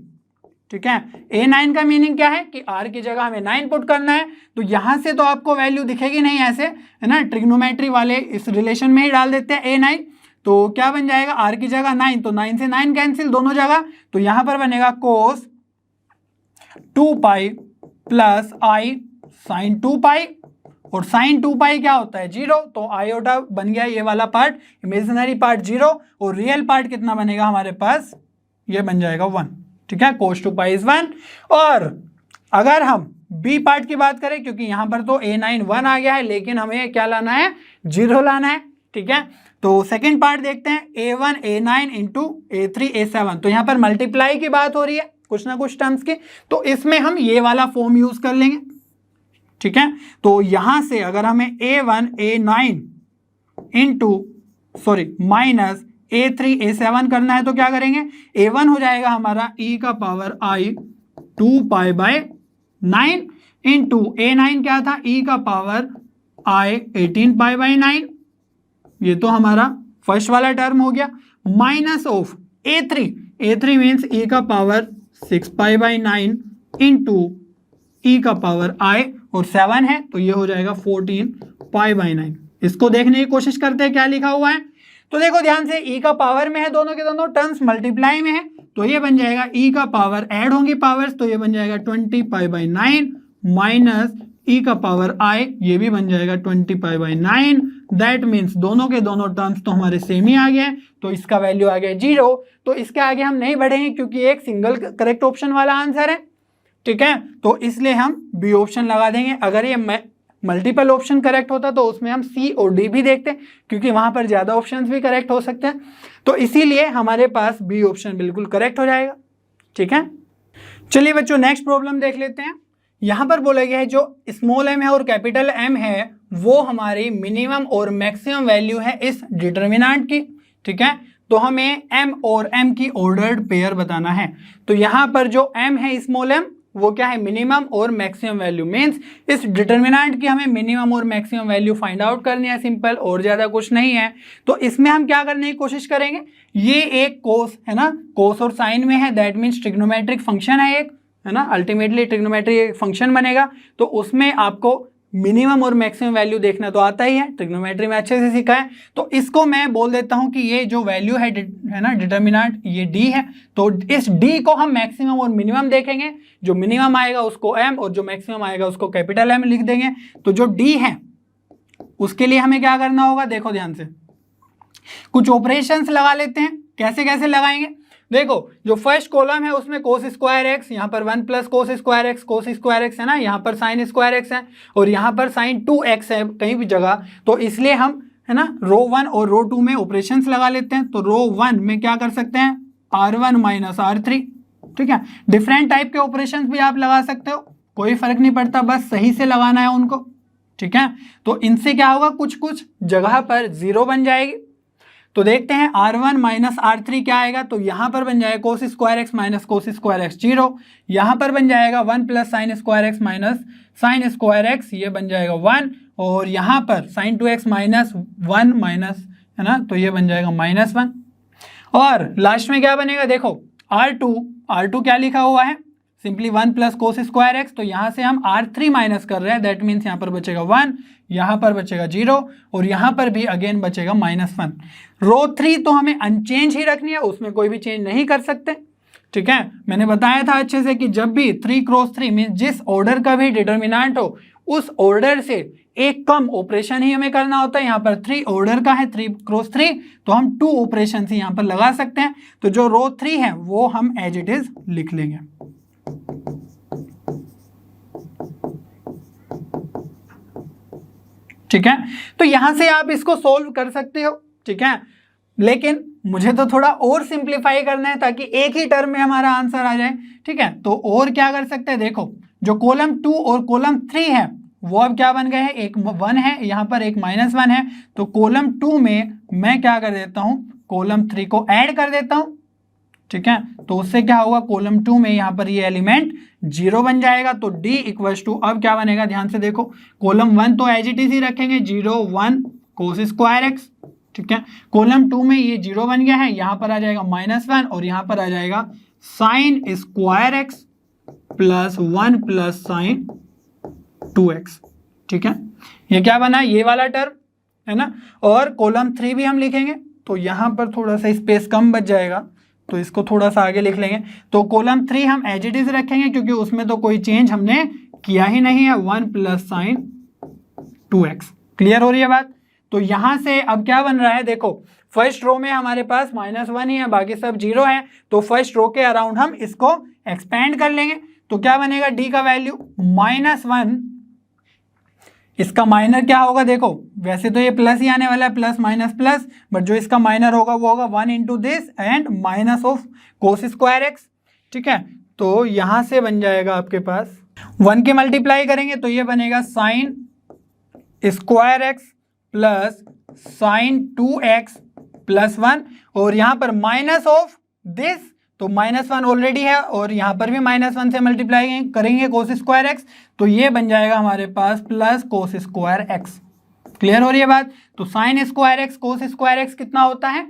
ठीक है। A9 का मीनिंग क्या है कि R की जगह हमें 9 पुट करना है, तो यहां से तो आपको वैल्यू दिखेगी नहीं ऐसे, है ना, ट्रिग्नोमेट्री वाले इस रिलेशन में ही डाल देते हैं A9, तो क्या बन जाएगा R की जगह 9, तो 9 से 9 कैंसिल दोनों जगह, तो यहां पर बनेगा cos 2π प्लस i sin 2π, और sin 2π क्या होता है 0, तो आयोटा बन गया ये वाला पार्ट, इमेजिनरी पार्ट 0, और रियल पार्ट कितना बनेगा हमारे पास, ये बन जाएगा 1, ठीक है, cos 2π इज 1। और अगर हम बी पार्ट की बात करें, क्योंकि यहां पर तो A9 1 आ गया है, लेकिन हमें क्या लाना है 0 लाना है, ठीक है। तो सेकेंड पार्ट देखते हैं, A1 A9 into A3 A7, तो यहाँ पर मल्टीप्लाई की बात हो रही है कुछ ना कुछ टर्म्स की, तो इसमें हम ये वाला फॉर्म यूज कर लेंगे, ठीक है। तो यहां से अगर हमें A1 A9 minus A3 A7 करना है तो क्या करेंगे, A1 हो जाएगा हमारा e का पावर i 2π/9 इंटू A9 क्या था, e का पावर i 18π/9, ये तो हमारा फर्स्ट वाला टर्म हो गया, minus of A3 means e का पावर 6π/9 इंटू e का पावर i और 7 है तो ये हो जाएगा 14π/9। इसको देखने की कोशिश करते हैं क्या लिखा हुआ है। तो देखो ध्यान से, e का पावर में है, दोनों के दोनों टर्म्स मल्टीप्लाई में है, तो ये बन जाएगा e का पावर, ऐड होंगी पावर्स तो ये बन जाएगा 20π/9 माइनस e का पावर i, ये भी बन जाएगा 20π/9। दैट मीन्स दोनों के दोनों टर्म्स तो हमारे सेम ही आ गए, तो इसका वैल्यू आ गया 0। तो इसके आगे हम नहीं बढ़ेंगे क्योंकि एक सिंगल करेक्ट ऑप्शन वाला आंसर है, ठीक है। तो इसलिए हम बी ऑप्शन लगा देंगे। अगर ये मल्टीपल ऑप्शन करेक्ट होता तो उसमें हम सी और डी भी देखते, क्योंकि वहां पर ज्यादा ऑप्शंस भी करेक्ट हो सकते हैं, तो इसीलिए हमारे पास बी ऑप्शन बिल्कुल करेक्ट हो जाएगा, ठीक है। चलिए बच्चों नेक्स्ट प्रॉब्लम देख लेते हैं। यहां पर बोला गया है जो स्मॉल m है और कैपिटल M है वो हमारी मिनिमम और मैक्सिमम वैल्यू है इस डिटर्मिनेंट की, ठीक है। तो हमें m और m की ऑर्डर्ड पेयर बताना है। तो यहां पर जो m है स्मॉल m वो क्या है, मिनिमम और मैक्सिमम वैल्यू, मीन्स इस डिटर्मिनेंट की हमें मिनिमम और मैक्सिमम वैल्यू फाइंड आउट करनी है, सिंपल, और ज्यादा कुछ नहीं है। तो इसमें हम क्या करने की कोशिश करेंगे, ये एक कोस है ना, कोस और साइन में है, दैट मीन्स ट्रिग्नोमेट्रिक फंक्शन है एक, है ना, अल्टीमेटली ट्रिग्नोमेट्रिक फंक्शन बनेगा। तो उसमें आपको मिनिमम और मैक्सिमम वैल्यू देखना तो आता ही है, ट्रिग्नोमेट्री में अच्छे से सीखा है। तो इसको मैं बोल देता हूं कि ये जो वैल्यू है ना डिटर्मिनेंट, ये d है। तो इस d को हम मैक्सिमम और मिनिमम देखेंगे, जो मिनिमम आएगा उसको m और जो मैक्सिमम आएगा उसको कैपिटल M लिख देंगे। तो जो d है उसके लिए हमें क्या करना होगा, देखो ध्यान से, कुछ ऑपरेशंस लगा लेते हैं। कैसे कैसे लगाएंगे, देखो जो फर्स्ट कॉलम है उसमें कोस स्क्वायर एक्स, यहाँ पर 1 प्लस कोस स्क्वायर एक्स है ना, यहाँ पर साइन स्क्वायर एक्स है और यहाँ पर साइन 2x है कहीं भी जगह। तो इसलिए हम है ना रो 1 और रो 2 में ऑपरेशंस लगा लेते हैं। तो रो 1 में क्या कर सकते हैं, r1 माइनस r3, ठीक है। डिफरेंट टाइप के ऑपरेशंस भी आप लगा सकते हो, कोई फर्क नहीं पड़ता, बस सही से लगाना है उनको, ठीक है। तो इनसे क्या होगा, कुछ कुछ जगह पर 0 बन जाएगी। तो देखते हैं r1 माइनस r3 क्या आएगा, तो यहाँ पर बन जाएगा कोस square x minus cos square x 0, यहाँ पर बन जाएगा 1 plus sine square x minus sine square x, ये बन जाएगा 1, और यहाँ पर साइन 2x माइनस 1 माइनस, है ना, तो ये बन जाएगा -1। और लास्ट में क्या बनेगा, देखो r2 क्या लिखा हुआ है, simply 1 plus cos square x, तो यहाँ से हम r3 माइनस कर रहे हैं, दैट मीन्स यहाँ पर बचेगा 1, यहाँ पर बचेगा 0 और यहाँ पर भी अगेन बचेगा -1। रो 3 तो हमें अनचेंज ही रखनी है, उसमें कोई भी चेंज नहीं कर सकते, ठीक है। मैंने बताया था अच्छे से कि जब भी 3 क्रॉस 3 मीन्स जिस ऑर्डर का भी डिटर्मिनेंट हो उस ऑर्डर से एक कम ऑपरेशन ही हमें करना होता है। यहाँ पर 3 ऑर्डर का है 3 क्रॉस 3, तो हम 2 ऑपरेशन ही यहाँ पर लगा सकते हैं। तो जो रो 3 है वो हम एज इट इज लिख लेंगे, ठीक है। तो यहां से आप इसको सोल्व कर सकते हो, ठीक है, लेकिन मुझे तो थोड़ा और सिंप्लीफाई करना है ताकि एक ही टर्म में हमारा आंसर आ जाए, ठीक है। तो और क्या कर सकते हैं, देखो जो कॉलम 2 और कॉलम 3 है वो अब क्या बन गए हैं, एक 1 है यहाँ पर, एक -1 है। तो कॉलम 2 में मैं क्या कर देता हूँ, कॉलम 3 को ऐड कर देता हूँ, ठीक है। तो उससे क्या होगा, कॉलम 2 में यहाँ पर ये एलिमेंट 0 बन जाएगा। तो d इक्वल्स टू अब क्या बनेगा, ध्यान से देखो, कॉलम 1 तो एज इट इज ही रखेंगे 0 1 कोस स्क्वायर एक्स, ठीक है। कॉलम 2 में ये 0 बन गया है, यहाँ पर आ जाएगा -1 और यहाँ पर आ जाएगा sign square x plus 1 plus sign 2x, ठीक है। ये क्या बना, ये वाला टर्म है ना। और कॉलम 3 भी हम लिखेंगे, तो यहाँ पर थोड़ा सा स्पेस कम बच जाएगा, तो इसको थोड़ा सा आगे लिख लेंगे। तो कॉलम 3 हम एज इट इज रखेंगे क्योंकि उसमें तो कोई चेंज हमने किया ही नहीं है, 1 प्लस साइन 2x। क्लियर हो रही है बात। तो यहां से अब क्या बन रहा है, देखो फर्स्ट रो में हमारे पास -1 ही है, बाकी सब 0 है। तो फर्स्ट रो के अराउंड हम इसको एक्सपेंड कर लेंगे। तो क्या बनेगा, d का वैल्यू -1, इसका माइनर क्या होगा, देखो वैसे तो ये प्लस ही आने वाला है, प्लस माइनस प्लस, बट जो इसका माइनर होगा वो होगा 1 into this and minus of cos square x, ठीक है। तो यहाँ से बन जाएगा आपके पास 1 के मल्टीप्लाई करेंगे तो ये बनेगा sign square x plus sign 2x plus 1, और यहाँ पर माइनस ऑफ दिस, तो -1 ऑलरेडी है और यहाँ पर भी -1 से मल्टीप्लाई करेंगे कोस स्क्वायर एक्स, तो ये बन जाएगा हमारे पास plus cos square x. Clear हो रही है बात? तो sine square x cos square x कितना होता है?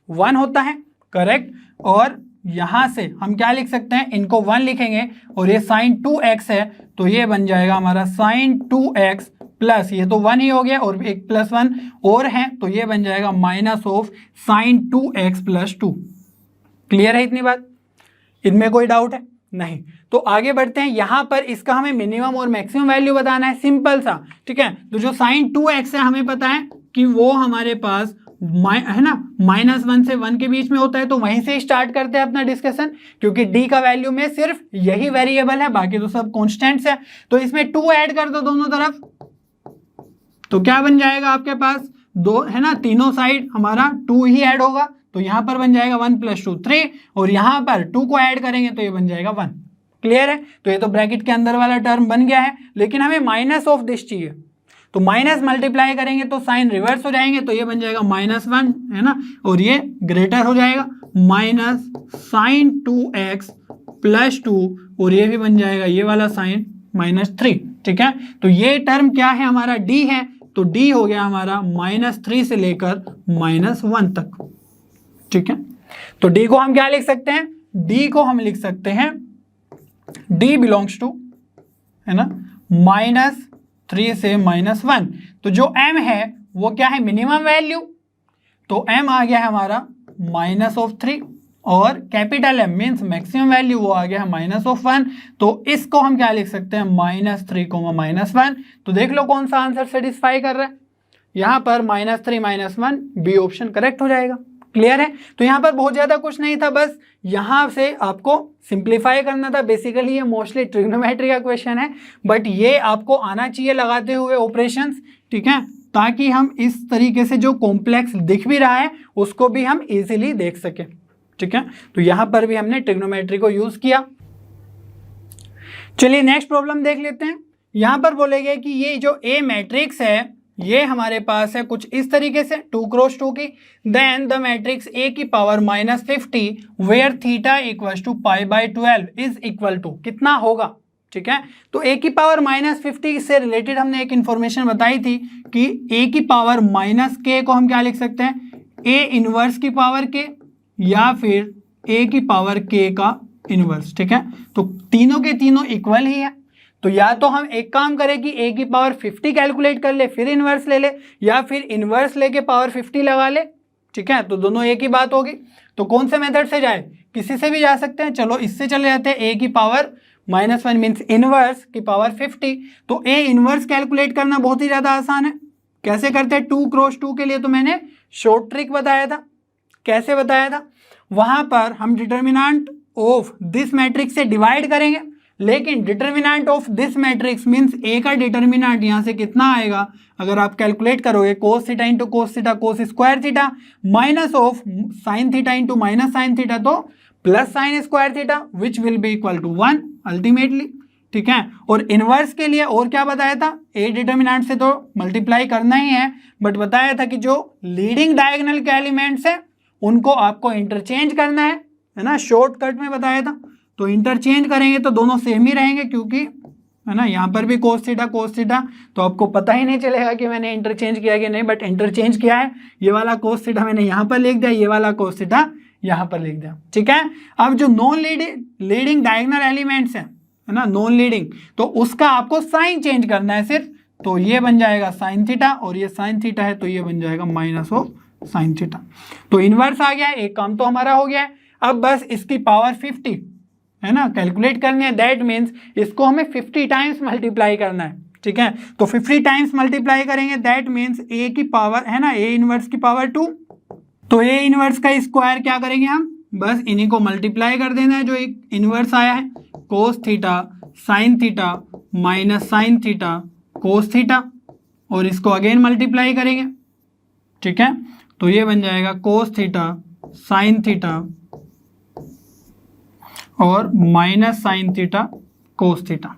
1 होता है, करेक्ट। और यहाँ से हम क्या लिख सकते हैं, इनको 1 लिखेंगे और ये साइन 2x है तो ये बन जाएगा हमारा साइन 2x प्लस, ये तो 1 ही हो गया और एक +1 और है तो ये बन जाएगा minus of sign 2x plus 2। Clear है इतनी बात? इनमें कोई डाउट है? नहीं। तो आगे बढ़ते हैं, यहाँ पर इसका हमें मिनिमम और मैक्सिमम वैल्यू बताना है, सिंपल सा, ठीक है। तो जो साइन 2x है हमें पता है कि वो हमारे पास है ना -1 से 1 के बीच में होता है, तो वहीं से स्टार्ट करते हैं अपना डिस्कशन, क्योंकि d का वैल्यू में सिर्फ यही वेरिएबल है, बाकी तो सब कॉन्स्टेंट्स है। तो इसमें 2 ऐड कर दो दोनों तरफ, तो क्या बन जाएगा आपके पास, 2 है ना, तीनों साइड हमारा 2 ही ऐड होगा, तो यहाँ पर बन जाएगा 1 + 2 3, और यहाँ पर 2 को ऐड करेंगे तो ये बन जाएगा 1। क्लियर है? तो ये तो ब्रैकेट के अंदर वाला टर्म बन गया है, लेकिन हमें माइनस ऑफ दिस चाहिए, तो माइनस मल्टीप्लाई करेंगे तो साइन रिवर्स हो जाएंगे, तो ये बन जाएगा -1, है ना, और ये ग्रेटर हो जाएगा माइनस साइन 2x प्लस 2, और ये भी बन जाएगा ये वाला साइन -3। ठीक है, तो ये टर्म क्या है हमारा, d है, तो d हो गया हमारा -3 से लेकर -1 तक। ठीक है, तो d को हम क्या लिख सकते हैं, d को हम लिख सकते हैं d बिलोंग्स टू, है ना, -3 से -1। तो जो m है वो क्या है, मिनिमम वैल्यू, तो m आ गया है हमारा -3, और capital M means maximum value वो आ गया है -1। तो इसको हम क्या लिख सकते हैं, -3, -1। तो देख लो कौन सा आंसर सेटिस्फाई कर रहा है, यहाँ पर -3 -1 बी ऑप्शन करेक्ट हो जाएगा। क्लियर है? तो यहाँ पर बहुत ज़्यादा कुछ नहीं था, बस यहाँ से आपको सिंप्लीफाई करना था। बेसिकली ये मोस्टली ट्रिग्नोमेट्री का क्वेश्चन है, बट ये आपको आना चाहिए लगाते हुए ऑपरेशंस, ठीक है, ताकि हम इस तरीके से जो कॉम्प्लेक्स दिख भी रहा है उसको भी हम इजीली देख सकें। ठीक है, तो यहाँ पर भी हमने ट्रिग्नोमेट्री को यूज़ किया। चलिए नेक्स्ट प्रॉब्लम देख लेते हैं। यहाँ पर बोलेंगे कि ये जो ए मैट्रिक्स है ये हमारे पास है कुछ इस तरीके से 2 × 2 की, देन द मैट्रिक्स a की power -50 where theta equals to π/12 is equal to कितना होगा। ठीक है, तो a की पावर -50 से रिलेटेड हमने एक इंफॉर्मेशन बताई थी कि a की पावर -k को हम क्या लिख सकते हैं, a इनवर्स की पावर k या फिर a की पावर k का इनवर्स। ठीक है, तो तीनों के तीनों इक्वल ही है, तो या तो हम एक काम करें कि a की पावर 50 कैलकुलेट कर ले फिर इनवर्स ले ले, या फिर इनवर्स लेके पावर 50 लगा ले। ठीक है, तो दोनों एक ही बात होगी। तो कौन से मेथड से जाए, किसी से भी जा सकते हैं। चलो इससे चले जाते हैं, a की पावर -1 मीन्स इनवर्स की पावर 50। तो a इनवर्स कैलकुलेट करना बहुत ही ज़्यादा आसान है। कैसे करते हैं, 2 × 2 के लिए तो मैंने शॉर्ट ट्रिक बताया था। कैसे बताया था, वहाँ पर हम डिटर्मिनेंट ऑफ दिस मैट्रिक्स से डिवाइड करेंगे, लेकिन determinant of this matrix means A का डिटर्मिनेंट यहाँ से कितना आएगा, अगर आप कैलकुलेट करोगे cos theta into cos theta cos square theta minus of sine theta into minus sine theta, तो plus sine square theta which will be equal to 1 ultimately. ठीक है, और इनवर्स के लिए और क्या बताया था, ए डिटर्मिनेंट से तो मल्टीप्लाई करना ही है, बट बताया था कि जो लीडिंग डायगोनल के एलिमेंट्स है उनको आपको इंटरचेंज करना है ना, शॉर्टकट में बताया था। तो इंटरचेंज करेंगे तो दोनों सेम ही रहेंगे, क्योंकि है ना यहाँ पर भी cos थीटा, तो आपको पता ही नहीं चलेगा कि मैंने इंटरचेंज किया कि नहीं, बट इंटरचेंज किया है। ये वाला cos थीटा मैंने यहाँ पर लिख दिया, ये वाला cos थीटा यहाँ पर लिख दिया। ठीक है, अब जो नॉन लीडिंग डायगोनल एलिमेंट्स है ना, नॉन लीडिंग, तो उसका आपको साइन चेंज करना है सिर्फ, तो ये बन जाएगा साइन थीटा, और ये साइन थीटा है तो ये बन जाएगा माइनस ऑफ साइन थीटा। तो इनवर्स आ गया है, एक काम तो हमारा हो गया है। अब बस इसकी पावर 50 है ना कैलकुलेट करनी है, दैट मीन्स इसको हमें 50 टाइम्स मल्टीप्लाई करना है। ठीक है, तो 50 टाइम्स मल्टीप्लाई करेंगे, दैट मीन्स a की पावर है ना, a इनवर्स की पावर 2, तो a इनवर्स का स्क्वायर क्या करेंगे हम, बस इन्हीं को मल्टीप्लाई कर देना है जो एक इनवर्स आया है, cos theta sine theta minus sine theta cos theta, और इसको अगेन मल्टीप्लाई करेंगे। ठीक है, तो ये बन जाएगा cos थीटा साइन थीटा और minus sine theta cos theta.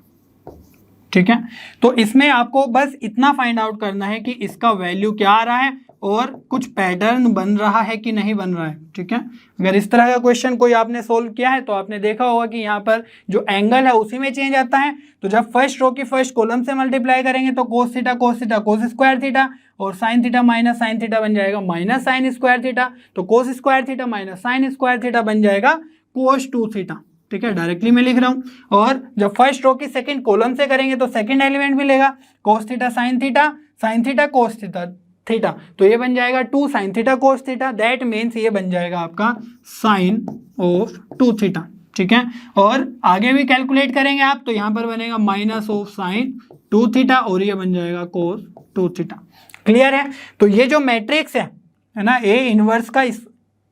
ठीक है। तो इसमें आपको बस इतना फाइंड आउट करना है कि इसका वैल्यू क्या आ रहा है और कुछ पैटर्न बन रहा है कि नहीं बन रहा है। ठीक है, अगर इस तरह का क्वेश्चन कोई आपने सोल्व किया है तो आपने देखा होगा कि यहाँ पर जो एंगल है उसी में चेंज आता है। तो जब फर्स्ट रो की फर्स्ट कॉलम से मल्टीप्लाई करेंगे तो cos theta cos square theta और sine theta minus sine theta बन जाएगा माइनस साइन स्क्वायर थीटा। तो cos square theta minus sine square theta बन जाएगा कोस 2 थीटा। ठीक है, डायरेक्टली मैं लिख रहा हूं। और जब फर्स्ट रो की सेकंड कॉलम से करेंगे तो सेकंड एलिमेंट मिलेगा cos theta sine theta cos theta. तो ये बन जाएगा 2 sine theta cos theta. That means ये बन जाएगा आपका साइन ऑफ 2 थीटा। ठीक है, और आगे भी कैलकुलेट करेंगे आप तो यहां पर बनेगा माइनस ऑफ साइन 2 थीटा और ये बन जाएगा कोस 2 थीटा। क्लियर है। तो ये जो मैट्रिक्स है ना, ए इनवर्स का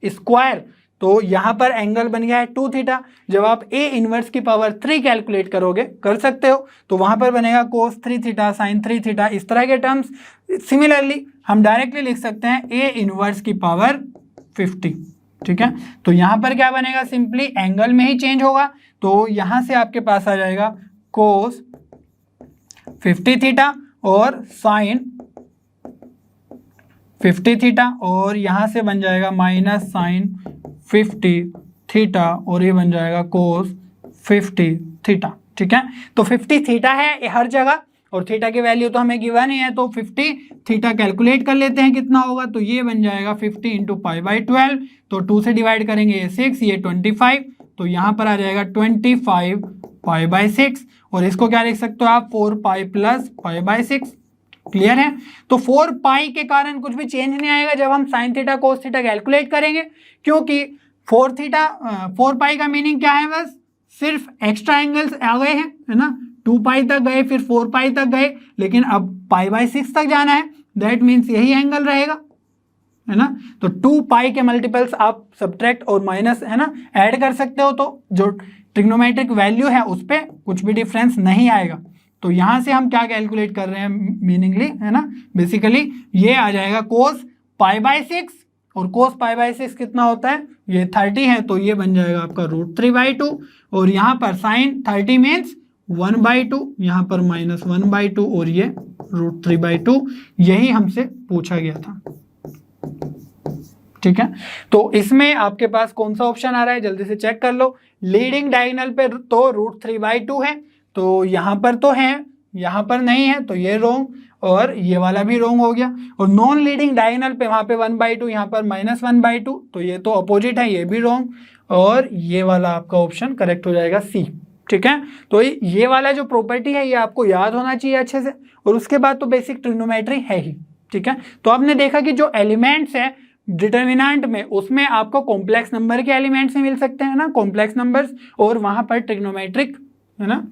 स्क्वायर, तो यहां पर एंगल बन गया है 2 थीटा। जब आप ए इनवर्स की पावर 3 कैलकुलेट करोगे, कर सकते हो, तो वहां पर बनेगा कोस 3 थीटा साइन 3 थीटा, इस तरह के टर्म्स। सिमिलरली हम डायरेक्टली लिख सकते हैं ए इनवर्स की पावर 50। ठीक है, तो यहां पर क्या बनेगा, सिंपली एंगल में ही चेंज होगा। तो यहां से आपके पास आ जाएगा कोस 50 थीटा और साइन 50 थीटा और यहां से बन जाएगा माइनस साइन 50 थीटा और ये बन जाएगा कोस 50 थीटा। ठीक है, तो 50 थीटा है हर जगह और थीटा की वैल्यू तो हमें गिवन ही है, तो 50 थीटा कैलकुलेट कर लेते हैं कितना होगा। तो ये बन जाएगा 50 इंटू पाई बाई 12, तो 2 से डिवाइड करेंगे ये 6, ये 25, तो यहाँ पर आ जाएगा 25 पाई बाई 6 और इसको क्या लिख सकते हो आप 4 pi plus pi by 6। Clear है। तो 4 पाई के कारण कुछ भी चेंज नहीं आएगा जब हम sine theta cos theta calculate करेंगे, क्योंकि 4 पाई का मीनिंग क्या है, बस सिर्फ एक्स्ट्रा एंगल्स आ गए हैं, है ना। 2 पाई तक गए, फिर 4 पाई तक गए, लेकिन अब पाई बाई 6 तक जाना है। दैट मीन्स यही एंगल रहेगा, है ना। तो 2 पाई के मल्टीपल्स आप सब्ट्रैक्ट और माइनस, है ना, ऐड कर सकते हो, तो जो ट्रिग्नोमेट्रिक वैल्यू है उस पर कुछ भी डिफरेंस नहीं आएगा। तो यहां से हम क्या कैलकुलेट कर रहे हैं मीनिंगली, है ना, बेसिकली ये आ जाएगा कोस पाई बाई 6 और कोस पाई बाई 6 कितना होता है, ये 30 है, तो ये बन जाएगा आपका √3/2 और यहाँ पर साइन 30 मीन्स 1/2, यहाँ पर माइनस 1/2 और ये √3/2, यही हमसे पूछा गया था। ठीक है, तो इसमें आपके पास कौन सा ऑप्शन आ रहा है जल्दी से चेक कर लो। लीडिंग डायगोनल पे तो √3/2 है, तो यहाँ पर तो है, यहाँ पर नहीं है, तो ये रोंग और ये वाला भी रोंग हो गया। और नॉन लीडिंग डायगोनल पे वहाँ पे 1/2, यहाँ पर माइनस 1/2, तो ये तो अपोजिट है, ये भी रोंग और ये वाला आपका ऑप्शन करेक्ट हो जाएगा सी। ठीक है, तो ये वाला जो प्रॉपर्टी है ये आपको याद होना चाहिए अच्छे से, और उसके बाद तो बेसिक ट्रिग्नोमेट्री है ही। ठीक है, तो आपने देखा कि जो एलिमेंट्स है डिटर्मिनेंट में, उसमें आपको कॉम्प्लेक्स नंबर के एलिमेंट्स मिल सकते हैं ना, कॉम्प्लेक्स नंबर्स, और वहां पर ट्रिग्नोमेट्रिक, है ना,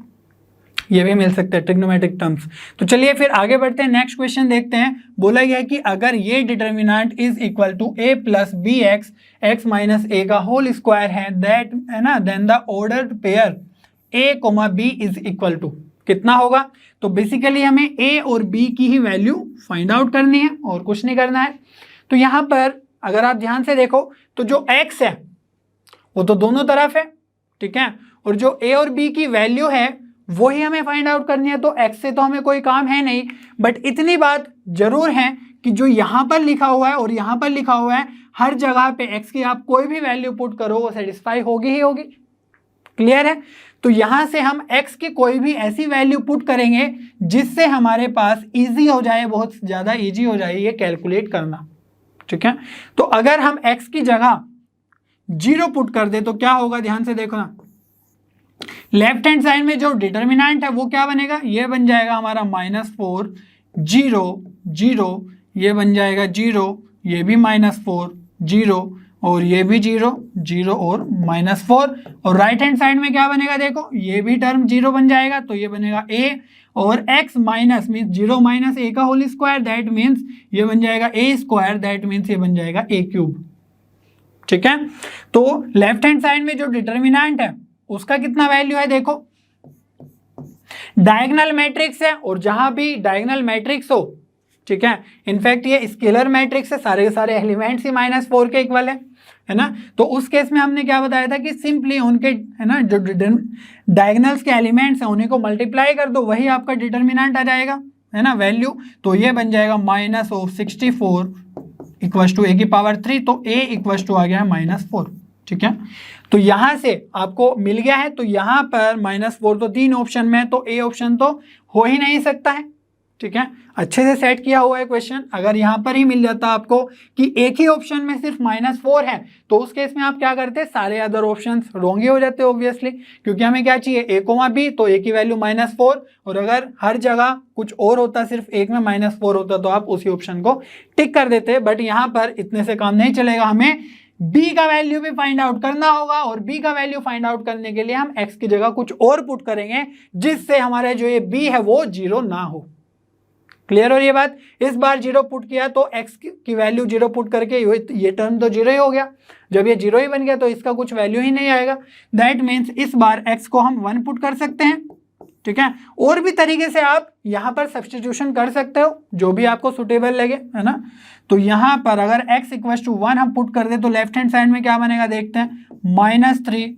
ये भी मिल सकते हैं ट्रिग्नोमेट्रिक टर्म्स। तो चलिए फिर आगे बढ़ते हैं, नेक्स्ट क्वेश्चन देखते हैं। बोला गया है कि अगर ये determinant is equal to a plus B X X minus A का होल स्क्वायर है, दैट, है ना, then the ordered pair a comma b is equal to कितना होगा। तो बेसिकली हमें a और b की ही वैल्यू फाइंड आउट करनी है और कुछ नहीं करना है। तो यहाँ पर अगर आप ध्यान से देखो तो जो x है वो तो दोनों तरफ है, ठीक है, और जो a और b की वैल्यू है वही हमें फाइंड आउट करनी है। तो x से तो हमें कोई काम है नहीं, बट इतनी बात जरूर है कि जो यहाँ पर लिखा हुआ है और यहाँ पर लिखा हुआ है, हर जगह पे x की आप कोई भी वैल्यू पुट करो वो सेटिस्फाई होगी ही होगी। क्लियर है। तो यहाँ से हम x की कोई भी ऐसी वैल्यू पुट करेंगे जिससे हमारे पास इजी हो जाए, बहुत ज़्यादा इजी हो जाए ये कैलकुलेट करना। ठीक है, तो अगर हम x की जगह 0 पुट कर दे तो क्या होगा, ध्यान से देखो ना। लेफ्ट हैंड साइड में जो डिटर्मिनेंट है वो क्या बनेगा, ये बन जाएगा हमारा -4 0 0, ये बन जाएगा 0, ये भी -4 0 और ये भी 0 0 और -4। और राइट हैंड साइड में क्या बनेगा, देखो ये भी टर्म 0 बन जाएगा, तो ये बनेगा a और x minus means 0 minus a का होल स्क्वायर, दैट मीन्स ये बन जाएगा a स्क्वायर, दैट मीन्स ये बन जाएगा a क्यूब। ठीक है, तो लेफ्ट हैंड साइड में जो डिटर्मिनेंट है उसका कितना वैल्यू है, देखो डायगोनल मैट्रिक्स है, और जहां भी डायगोनल मैट्रिक्स हो ठीक है। इनफैक्ट ये स्केलर मैट्रिक्स है, सारे के सारे एलिमेंट्स ही -4 के इक्वल है ना। तो उस केस में हमने क्या बताया था कि सिंपली उनके है ना जो डायगोनल्स के एलिमेंट्स हैं उन्हीं को मल्टीप्लाई कर दो, वही आपका डिटर्मिनेंट आ जाएगा, है ना, वैल्यू। तो ये बन जाएगा -64 इक्वल्स टू a⁻3, तो a इक्वल्स टू आ गया है -4, ठीक है। तो यहां से आपको मिल गया है, तो यहां पर -4 तो 3 ऑप्शन में है, तो a ऑप्शन तो हो ही नहीं सकता है, ठीक है। अच्छे से सेट किया हुआ है क्वेश्चन। अगर यहां पर ही मिल जाता आपको कि एक ही ऑप्शन में सिर्फ -4 है, तो उस केस में आप क्या करते, सारे अदर ऑप्शंस रॉन्ग ही हो जाते ऑब्वियसली, क्योंकि हमें क्या चाहिए, a, b, तो a की वैल्यू -4, और अगर हर जगह कुछ और होता, सिर्फ एक में -4 होता, तो आप उसी ऑप्शन को टिक कर देते। बट यहाँ पर इतने से काम नहीं चलेगा, हमें b का वैल्यू भी फाइंड आउट करना होगा, और b का वैल्यू फाइंड आउट करने के लिए हम x की जगह कुछ और पुट करेंगे, जिससे हमारे जो ये b है वो 0 ना हो। क्लियर हो ये बात। इस बार 0 पुट किया तो x की वैल्यू 0 पुट करके ये टर्म तो 0 ही हो गया। जब ये 0 ही बन गया तो इसका कुछ वैल्यू ही नहीं आएगा। दैट मीन्स इस बार x को हम 1 पुट कर सकते हैं, ठीक है। और भी तरीके से आप यहाँ पर सब्स्टिट्यूशन कर सकते हो, जो भी आपको सुटेबल लगे, है ना। तो यहाँ पर अगर x इक्वल्स टू 1 हम पुट कर दे तो लेफ्ट हैंड साइड में क्या बनेगा देखते हैं, -3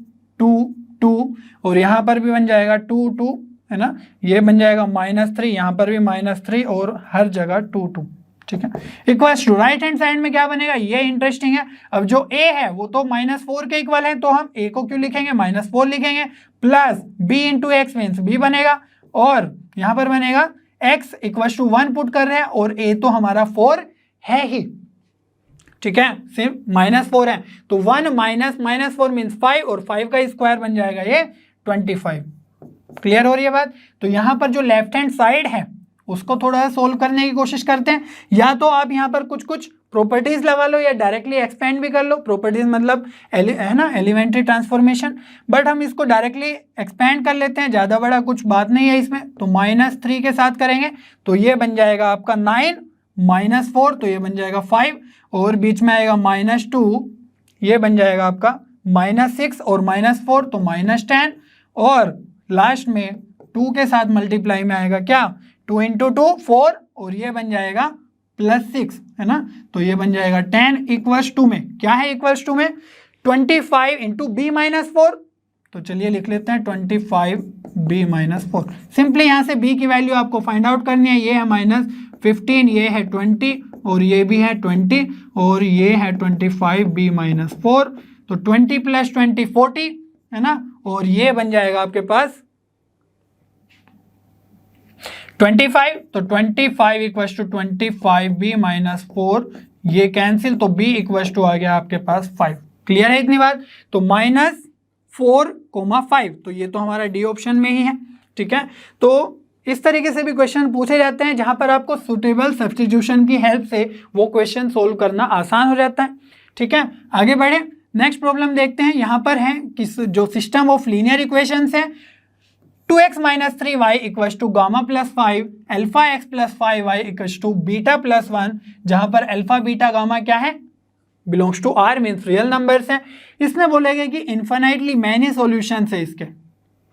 2 2, और यहाँ पर भी बन जाएगा 2 2, है ना। ये बन जाएगा -3, यहाँ पर भी -3, और हर जगह 2 2, ठीक है। Equals to right hand side में क्या बनेगा, ये इंटरेस्टिंग है। अब जो a है वो तो -4 के इक्वल है, तो हम a को क्यों लिखेंगे, -4 लिखेंगे, plus b into x means b बनेगा, और यहाँ पर बनेगा x इक्वल्स टू 1 पुट कर रहे हैं, और a तो हमारा 4 है ही, ठीक है, सिर्फ -4 है, तो 1 -4 मीन्स 5, और 5 का स्क्वायर बन जाएगा ये 25। क्लियर हो रही है बात। तो यहाँ पर जो लेफ्ट हैंड साइड है उसको थोड़ा सा सोल्व करने की कोशिश करते हैं, या तो आप यहाँ पर कुछ कुछ प्रॉपर्टीज लगा लो, या डायरेक्टली एक्सपेंड भी कर लो। प्रॉपर्टीज मतलब है ना एलिमेंट्री ट्रांसफॉर्मेशन, बट हम इसको डायरेक्टली एक्सपेंड कर लेते हैं, ज़्यादा बड़ा कुछ बात नहीं है इसमें। तो -3 के साथ करेंगे तो ये बन जाएगा आपका 9, -4 तो ये बन जाएगा 5, और बीच में आएगा -2, ये बन जाएगा आपका -6, और -4 तो -10, और लास्ट में 2 के साथ मल्टीप्लाई में आएगा क्या, 2 इंटू 2 4, और ये बन जाएगा +6, है ना। तो ये बन जाएगा 10 इक्वल्स टू में क्या है, इक्वल्स टू में 25 इंटू b-4। तो चलिए लिख लेते हैं 25 b-4। सिंपली यहाँ से b की वैल्यू आपको फाइंड आउट करनी है। ये है -15, ये है 20, और ये भी है 20, और ये है 25 b-4, तो 20 + 20 40, है ना। और ये बन जाएगा आपके पास 25, तो 25 इक्वल्स टू 25 b-4, ये कैंसिल, तो b इक्वल्स टू आ गया आपके पास 5। क्लियर है इतनी बात। तो -4, 5, तो ये तो हमारा डी ऑप्शन में ही है, ठीक है। तो इस तरीके से भी क्वेश्चन पूछे जाते हैं, जहां पर आपको सुटेबल सब्स्टिट्यूशन की हेल्प से वो क्वेश्चन सोल्व करना आसान हो जाता है, ठीक है। आगे बढ़े, नेक्स्ट प्रॉब्लम देखते हैं। यहाँ पर है कि जो सिस्टम ऑफ लीनियर इक्वेशंस है, 2x - 3y equals to gamma +5, αx + 5y equals to beta +1, जहां पर अल्फा बीटा गामा क्या है, belongs to R means real numbers हैं। इसमें बोलेगा कि इन्फिनाइटली मैनी सॉल्यूशंस है इसके,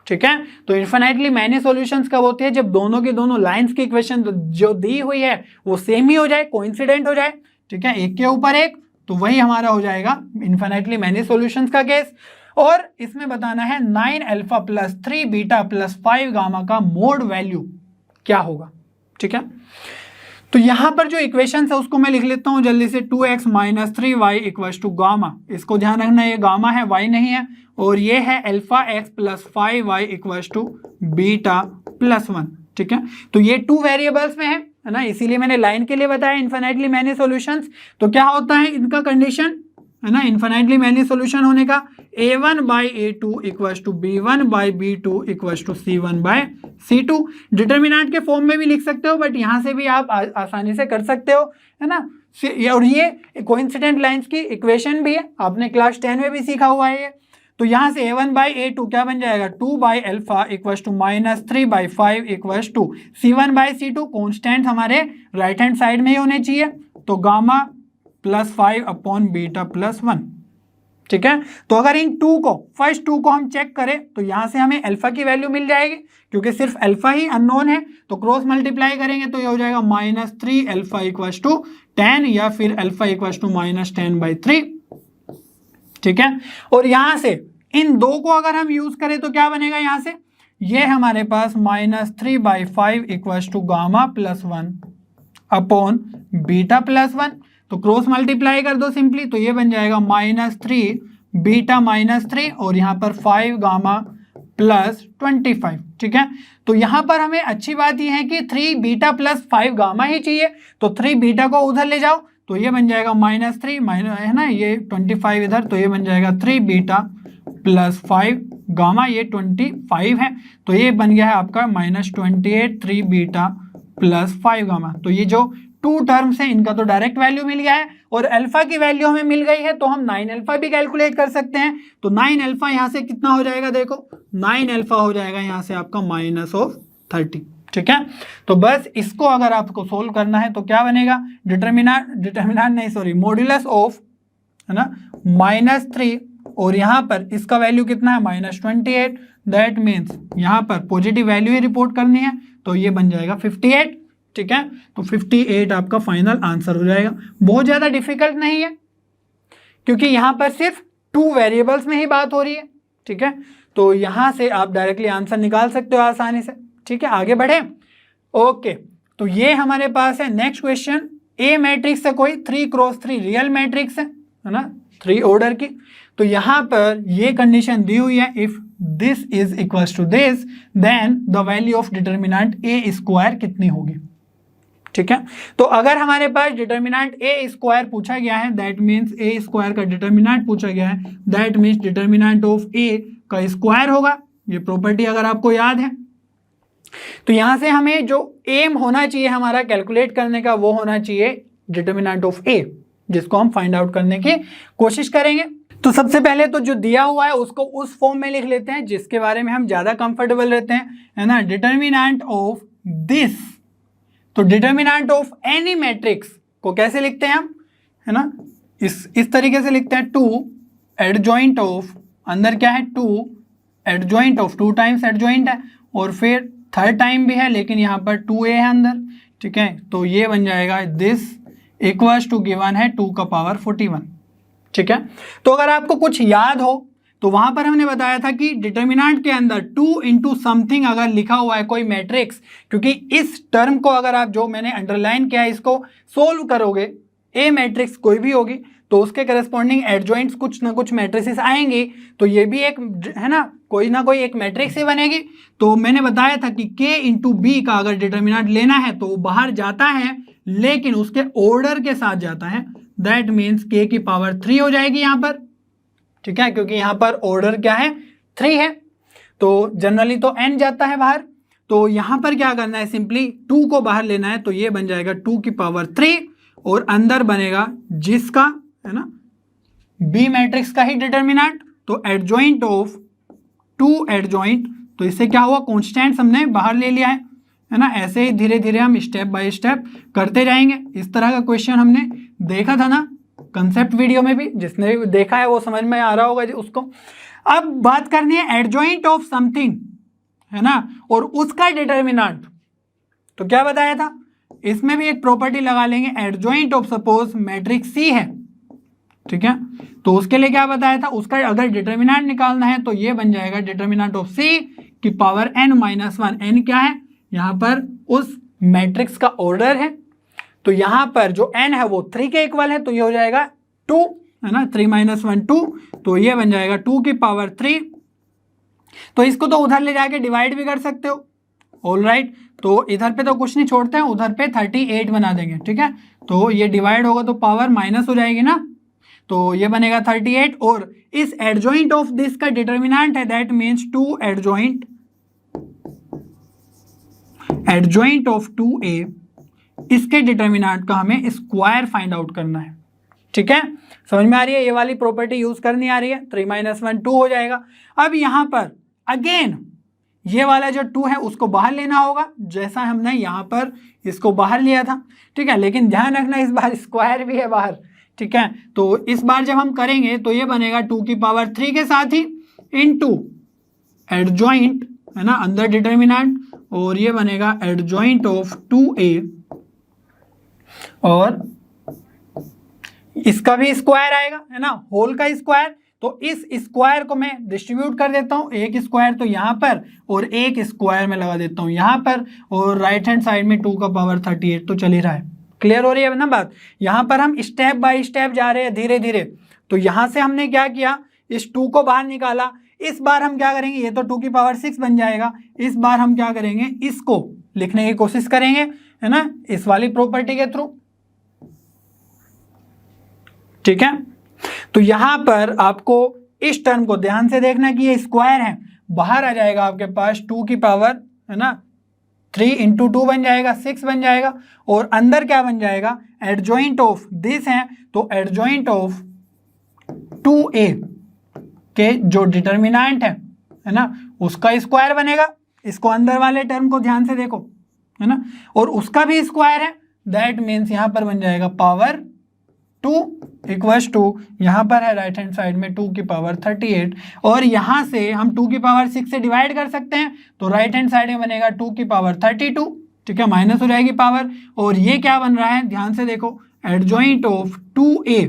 ठीक है। तो इन्फिनाइटली मैनी सॉल्यूशंस कब होती है, जब दोनों की दोनों लाइंस की इक्वेशन जो दी हुई है वो सेम ही हो जाए, कोइंसिडेंट हो जाए, ठीक है, एक के ऊपर एक, तो वही हमारा हो जाएगा इन्फिनाइटली मैनी सॉल्यूशंस का केस। और इसमें बताना है 9α + 3β + 5 गामा का मोड वैल्यू क्या होगा, ठीक है। तो यहां पर जो इक्वेशन है उसको मैं लिख लेता हूं जल्दी से। 2x - 3y equals to gamma, इसको ध्यान रखना ये गामा है, y नहीं है, और ये है αx + 5y equals to beta +1, ठीक है। तो ये 2 वेरिएबल्स में है ना, इसीलिए मैंने लाइन के लिए बताया इन्फिनाइटली मैनी सॉल्यूशंस। तो क्या होता है इनका कंडीशन, है ना, इन्फिनाइटली मैनी सॉल्यूशन होने का, a1/a2 equals to b1/b2 equals to c1/c2। Determinant के फॉर्म में भी लिख सकते हो, बट यहाँ से भी आप आसानी से कर सकते हो, है ना। और ये कोइंसिडेंट लाइंस की इक्वेशन भी है, आपने क्लास 10 में भी सीखा हुआ है ये। तो यहाँ से a1/a2 क्या बन जाएगा, 2/α equals to -3/5 equals to c1/c2। Constant हमारे राइट हैंड साइड में ही होने चाहिए, तो गामा +5 अपॉन बीटा +1, ठीक है। तो अगर इन फर्स्ट टू को हम चेक करें तो यहां से हमें अल्फा की वैल्यू मिल जाएगी, क्योंकि सिर्फ अल्फा ही अननोन है, तो क्रॉस मल्टीप्लाई करेंगे तो ये हो जाएगा -3 अल्फा इक्वल्स टू 10 या फिर अल्फा इक्वल्स टू -10/3, ठीक है। और यहां से इन दो को अगर हम यूज करें तो क्या बनेगा, यहां से ये हमारे पास -3/5 equals to gamma +1 upon beta +1, तो क्रॉस मल्टीप्लाई कर दो सिंपली, तो ये बन जाएगा -3 बीटा -3 और यहाँ पर 5 गामा +25, ठीक है। तो यहाँ पर हमें अच्छी बात यह है कि 3 बीटा +5 गामा ही चाहिए, तो 3 बीटा को उधर ले जाओ तो ये बन जाएगा -3 है ना, ये 25 इधर, तो ये बन जाएगा 3 बीटा +5 गामा, ये 25 है, तो ये बन गया है आपका -28 3 बीटा +5 गामा। तो ये जो टू टर्म्स है इनका तो डायरेक्ट वैल्यू मिल गया है, और अल्फा की वैल्यू हमें मिल गई है, तो हम 9 अल्फा भी कैलकुलेट कर सकते हैं। तो 9 अल्फा यहाँ से कितना हो जाएगा, देखो 9 अल्फा हो जाएगा यहाँ से आपका -30, ठीक है। तो बस इसको अगर आपको सोल्व करना है तो क्या बनेगा, मॉड्यूलस ऑफ, है ना, -3 और यहाँ पर इसका वैल्यू कितना है -28, दैट मीन्स यहाँ पर पॉजिटिव वैल्यू ही रिपोर्ट करनी है, तो ये बन जाएगा 58, ठीक है। तो 58 आपका फाइनल आंसर हो जाएगा। बहुत ज़्यादा डिफिकल्ट नहीं है, क्योंकि यहाँ पर सिर्फ 2 वेरिएबल्स में ही बात हो रही है, ठीक है। तो यहाँ से आप डायरेक्टली आंसर निकाल सकते हो आसानी से, ठीक है। आगे बढ़े, ओके। तो ये हमारे पास है नेक्स्ट क्वेश्चन, ए मैट्रिक्स है कोई 3x3 रियल मैट्रिक्स है ना, 3 ऑर्डर की। तो यहाँ पर ये कंडीशन दी हुई है, if this is equals to this then the value of determinant A square कितनी होगी, ठीक है। तो अगर हमारे पास डिटर्मिनेंट ए स्क्वायर पूछा गया है, दैट मीन्स ए स्क्वायर का डिटर्मिनेंट पूछा गया है, दैट मीन्स डिटर्मिनेंट ऑफ ए का स्क्वायर होगा। ये प्रॉपर्टी अगर आपको याद है, तो यहां से हमें जो एम होना चाहिए हमारा कैलकुलेट करने का, वो होना चाहिए डिटर्मिनेंट ऑफ ए, जिसको हम फाइंड आउट करने की कोशिश करेंगे। तो सबसे पहले तो जो दिया हुआ है उसको उस फॉर्म में लिख लेते हैं जिसके बारे में हम ज्यादा कंफर्टेबल रहते हैं, है ना। डिटर्मिनेंट ऑफ दिस, तो डिटर्मिनेंट ऑफ एनी मैट्रिक्स को कैसे लिखते हैं हम, है ना, इस तरीके से लिखते हैं, 2 एडजॉइंट ऑफ, अंदर क्या है 2 एडजॉइंट ऑफ, 2 टाइम्स एडजॉइंट है और फिर थर्ड टाइम भी है, लेकिन यहाँ पर 2a है अंदर, ठीक है। तो ये बन जाएगा दिस इक्वल्स टू गिवन है 2 का पावर 41, ठीक है। तो अगर आपको कुछ याद हो तो वहां पर हमने बताया था कि डिटर्मिनेंट के अंदर 2 इंटू समथिंग अगर लिखा हुआ है कोई मैट्रिक्स, क्योंकि इस टर्म को अगर आप जो मैंने अंडरलाइन किया है इसको सोल्व करोगे, ए मैट्रिक्स कोई भी होगी तो उसके करस्पॉन्डिंग एडजॉइंट्स कुछ ना कुछ मैट्रिसेस आएंगी, तो ये भी एक, है ना, कोई ना कोई एक मैट्रिक्स ही बनेगी। तो मैंने बताया था कि k इंटू बी का अगर डिटर्मिनेंट लेना है तो वो बाहर जाता है, लेकिन उसके ऑर्डर के साथ जाता है, दैट मीन्स k की पावर 3 हो जाएगी यहाँ पर, ठीक है, क्योंकि यहाँ पर ऑर्डर क्या है 3 है, तो जनरली तो n जाता है बाहर। तो यहाँ पर क्या करना है, सिंपली 2 को बाहर लेना है, तो ये बन जाएगा 2 की पावर 3 और अंदर बनेगा जिसका, है ना, बी मैट्रिक्स का ही डिटर्मिनेंट, तो एडजॉइंट ऑफ 2 एडजॉइंट, तो इससे क्या हुआ, कॉन्स्टेंट्स हमने बाहर ले लिया है ना। ऐसे ही धीरे धीरे हम स्टेप बाय स्टेप करते जाएंगे। इस तरह का क्वेश्चन हमने देखा था ना कंसेप्ट वीडियो में भी, जिसने भी देखा है वो समझ में आ रहा होगा उसको। अब बात करनी है एडजॉइंट ऑफ समथिंग, है ना, और उसका डिटर्मिनेंट, तो क्या बताया था, इसमें भी एक प्रॉपर्टी लगा लेंगे, एडजॉइंट ऑफ सपोज मैट्रिक्स सी है, ठीक है, तो उसके लिए क्या बताया था, उसका अगर डिटर्मिनेंट निकालना है तो ये बन जाएगा डिटर्मिनेंट ऑफ सी की पावर n-1। n क्या है, यहाँ पर उस मैट्रिक्स का ऑर्डर है, तो यहाँ पर जो n है वो 3 के इक्वल है, तो ये हो जाएगा 2, है ना, 3 - 1 2, तो ये बन जाएगा 2 की पावर 3। तो इसको तो उधर ले जाके डिवाइड भी कर सकते हो, ऑल राइट। तो इधर पे तो कुछ नहीं छोड़ते हैं, उधर पे 38 बना देंगे, ठीक है। तो ये डिवाइड होगा तो पावर माइनस हो जाएगी ना, तो ये बनेगा 38, और इस एडजॉइंट ऑफ दिस का डिटर्मिनेंट है, that means 2 adjoint of 2a, इसके डिटर्मिनेंट का हमें स्क्वायर फाइंड आउट करना है, ठीक है। समझ में आ रही है, ये वाली प्रॉपर्टी यूज करनी आ रही है, 3 - 1 2 हो जाएगा। अब यहां पर अगेन ये वाला जो 2 है उसको बाहर लेना होगा, जैसा हमने यहाँ पर इसको बाहर लिया था, ठीक है। लेकिन ध्यान रखना इस बार स्क्वायर भी है बाहर, ठीक है। तो इस बार जब हम करेंगे तो ये बनेगा 2 की पावर 3 के साथ ही इनटू एडजॉइंट, है ना, अंदर डिटर्मिनेंट, और ये बनेगा एडजॉइंट ऑफ 2a, और इसका भी स्क्वायर आएगा, है ना, होल का स्क्वायर। तो इस स्क्वायर को मैं डिस्ट्रीब्यूट कर देता हूं, एक स्क्वायर तो यहाँ पर और एक स्क्वायर में लगा देता हूं यहाँ पर, और राइट हैंड साइड में 2 का पावर 38 तो चल ही रहा है। क्लियर हो रही है ना बात? यहाँ पर हम स्टेप बाय स्टेप जा रहे हैं धीरे धीरे। तो यहाँ से हमने क्या किया, इस 2 को बाहर निकाला। इस बार हम क्या करेंगे, ये तो 2 की पावर 6 बन जाएगा। इस बार हम क्या करेंगे, इसको लिखने की कोशिश करेंगे, है ना, इस वाली प्रॉपर्टी के थ्रू। ठीक है। तो यहां पर आपको इस टर्म को ध्यान से देखना कि ये स्क्वायर है, बाहर आ जाएगा आपके पास 2 की पावर, है ना, 3 इंटू 2 बन जाएगा, 6 बन जाएगा, और अंदर क्या बन जाएगा, एडजॉइंट ऑफ दिस है, तो एडजॉइंट ऑफ 2a के जो डिटर्मिनेंट है ना, उसका स्क्वायर बनेगा। इसको अंदर वाले टर्म को ध्यान से देखो, है ना, और उसका भी स्क्वायर है। दैट मीन्स यहां पर बन जाएगा पावर 2 इक्वल्स टू, यहाँ पर है राइट हैंड साइड में 2 की पावर 38, और यहाँ से हम 2 की पावर 6 से डिवाइड कर सकते हैं, तो राइट हैंड साइड में बनेगा 2 की पावर 32, ठीक है, माइनस हो जाएगी पावर, और ये क्या बन रहा है, ध्यान से देखो, एडजॉइंट ऑफ 2a,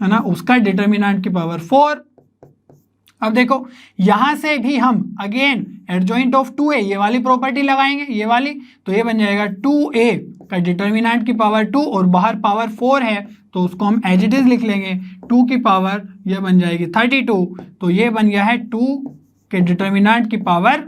है ना, उसका डिटर्मिनेंट की पावर 4। अब देखो यहां से भी हम अगेन एडजॉइंट ऑफ 2a, ये वाली प्रॉपर्टी लगाएंगे, ये वाली, तो ये बन जाएगा 2a का डिटर्मिनेंट की पावर 2, और बाहर पावर 4 है तो उसको हम एज इट इज लिख लेंगे, 2 की पावर ये बन जाएगी 32, तो ये बन गया है 2 के डिटर्मिनेंट की पावर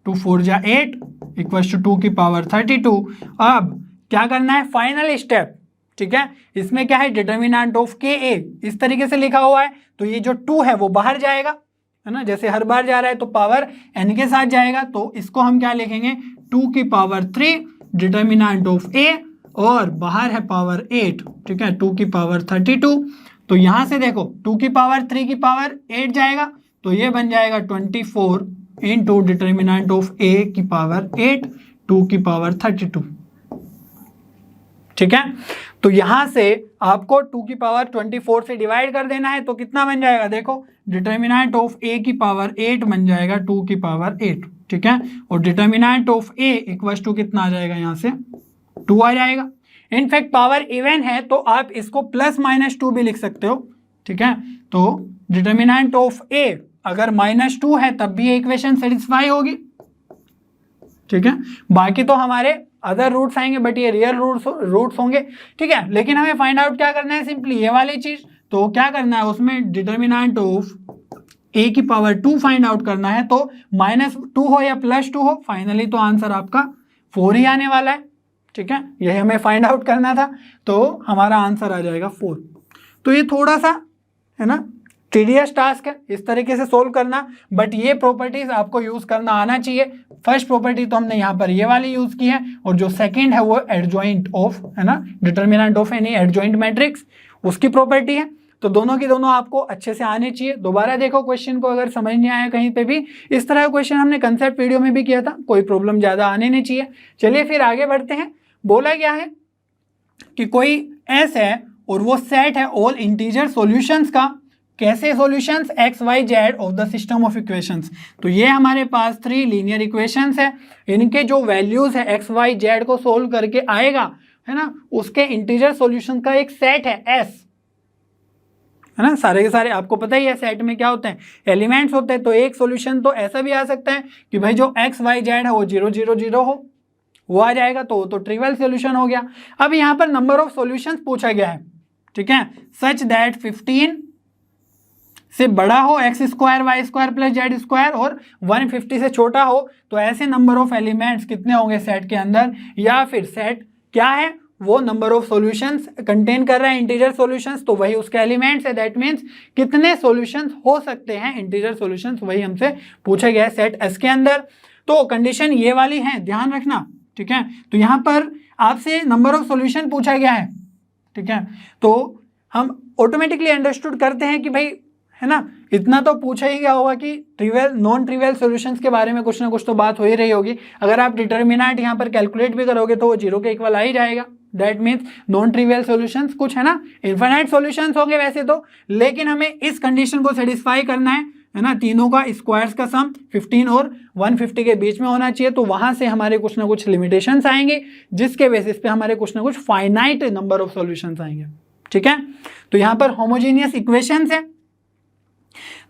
2 4 जा 8 इक्वल्स टू 2 की पावर 32। अब क्या करना है, फाइनल स्टेप, ठीक है, इसमें क्या है, डिटर्मिनेंट ऑफ के ए इस तरीके से लिखा हुआ है, तो ये जो 2 है वो बाहर जाएगा, है ना, जैसे हर बार जा रहा है तो पावर n के साथ जाएगा, तो इसको हम क्या लिखेंगे, 2 की पावर 3 डिटर्मिनेंट ऑफ a, और बाहर है पावर 8, ठीक है, 2 की पावर 32। तो यहां से देखो 2 की पावर 3 की पावर 8 जाएगा, तो ये बन जाएगा 24 इंटू डिटर्मिनेंट ऑफ a की पावर 8 2 की पावर 32, ठीक है। तो यहां से आपको 2 की पावर 24 से डिवाइड कर देना है, तो कितना बन जाएगा, देखो डिटर्मिनेंट ऑफ a की पावर 8 बन जाएगा 2 की पावर 8, ठीक है, और determinant of a equals to कितना आ जाएगा, यहाँ से 2 आ जाएगा। इनफैक्ट पावर इवन है तो आप इसको +-2 भी लिख सकते हो, ठीक है। तो डिटर्मिनेंट ऑफ a अगर -2 है तब भी ये इक्वेशन सेटिस्फाई होगी, ठीक है। बाकी तो हमारे अदर रूट्स आएंगे, बट ये रियल रूट्स होंगे, ठीक है। लेकिन हमें फाइंड आउट क्या करना है, सिंपली ये वाली चीज, तो क्या करना है, उसमें डिटर्मिनेंट ऑफ a की पावर 2 फाइंड आउट करना है, तो -2 हो या +2 हो, फाइनली तो आंसर आपका 4 ही आने वाला है, ठीक है, यही हमें फाइंड आउट करना था, तो हमारा आंसर आ जाएगा 4। तो ये थोड़ा सा, है ना, टीडियस टास्क है इस तरीके से सोल्व करना, बट ये प्रॉपर्टीज आपको यूज करना आना चाहिए। फर्स्ट प्रॉपर्टी तो हमने यहाँ पर ये वाली यूज की है, और जो सेकंड है वो एडजॉइंट ऑफ, है ना, determinant of any adjoint matrix, उसकी प्रॉपर्टी है। तो दोनों की दोनों आपको अच्छे से आने चाहिए। दोबारा देखो क्वेश्चन को, अगर समझ नहीं आया कहीं पे भी, इस तरह का क्वेश्चन हमने कंसेप्ट वीडियो में भी किया था, कोई प्रॉब्लम ज्यादा आने नहीं चाहिए। चलिए फिर आगे बढ़ते हैं। बोला गया है कि कोई एस है और वो सेट है ऑल इंटीजर सॉल्यूशंस का। कैसे solutions, x y z of the system of equations. तो ये हमारे पास 3 लीनियर इक्वेशंस है, इनके जो वैल्यूज है एक्स वाई जेड को सोल्व करके आएगा, है ना, उसके इंटीजर सॉल्यूशन का एक सेट है एस, है ना। सारे के सारे आपको पता ही है सेट में क्या होते हैं, एलिमेंट्स होते हैं। तो एक सॉल्यूशन तो ऐसा भी आ सकता है कि भाई जो एक्स वाई जेड है वो 0 0 0 हो, वो आ जाएगा, तो ट्रिवियल सॉल्यूशन हो गया। अब यहाँ पर नंबर ऑफ सॉल्यूशंस पूछा गया है, ठीक है, सच दैट 15 से बड़ा हो x square y square plus z square, और 150 से छोटा हो, तो ऐसे नंबर ऑफ एलिमेंट्स कितने होंगे सेट के अंदर, या फिर सेट क्या है, वो नंबर ऑफ सॉल्यूशंस कंटेन कर रहा है, इंटीजर सॉल्यूशंस, तो वही उसके एलिमेंट्स है। दैट मीन्स कितने सॉल्यूशंस हो सकते हैं इंटीजर सॉल्यूशंस, वही हमसे पूछा गया है सेट एस के अंदर। तो कंडीशन ये वाली है, ध्यान रखना, ठीक है। तो यहाँ पर आपसे नंबर ऑफ सॉल्यूशन पूछा गया है, ठीक है, तो हम ऑटोमेटिकली अंडरस्टूड करते हैं कि भाई, है ना, इतना तो पूछा ही गया होगा कि ट्रिवियल नॉन ट्रिवियल सॉल्यूशंस के बारे में कुछ ना कुछ तो बात हो ही रही होगी। अगर आप डिटर्मिनेंट यहाँ पर कैलकुलेट भी करोगे तो वो 0 के इक्वल आ ही जाएगा, that means non trivial solutions कुछ है ना, इनफाइनाइट सॉल्यूशंस होंगे वैसे तो, लेकिन हमें इस कंडीशन को सेटिस्फाई करना है ना, तीनों का स्क्वायर्स का सम 15 और 150 के बीच में होना चाहिए, तो वहां से हमारे कुछ ना कुछ लिमिटेशंस आएंगे जिसके बेसिस पे हमारे कुछ ना कुछ फाइनाइट नंबर ऑफ सॉल्यूशंस आएंगे। ठीक है, तो यहां पर होमोजेनियस इक्वेशंस है,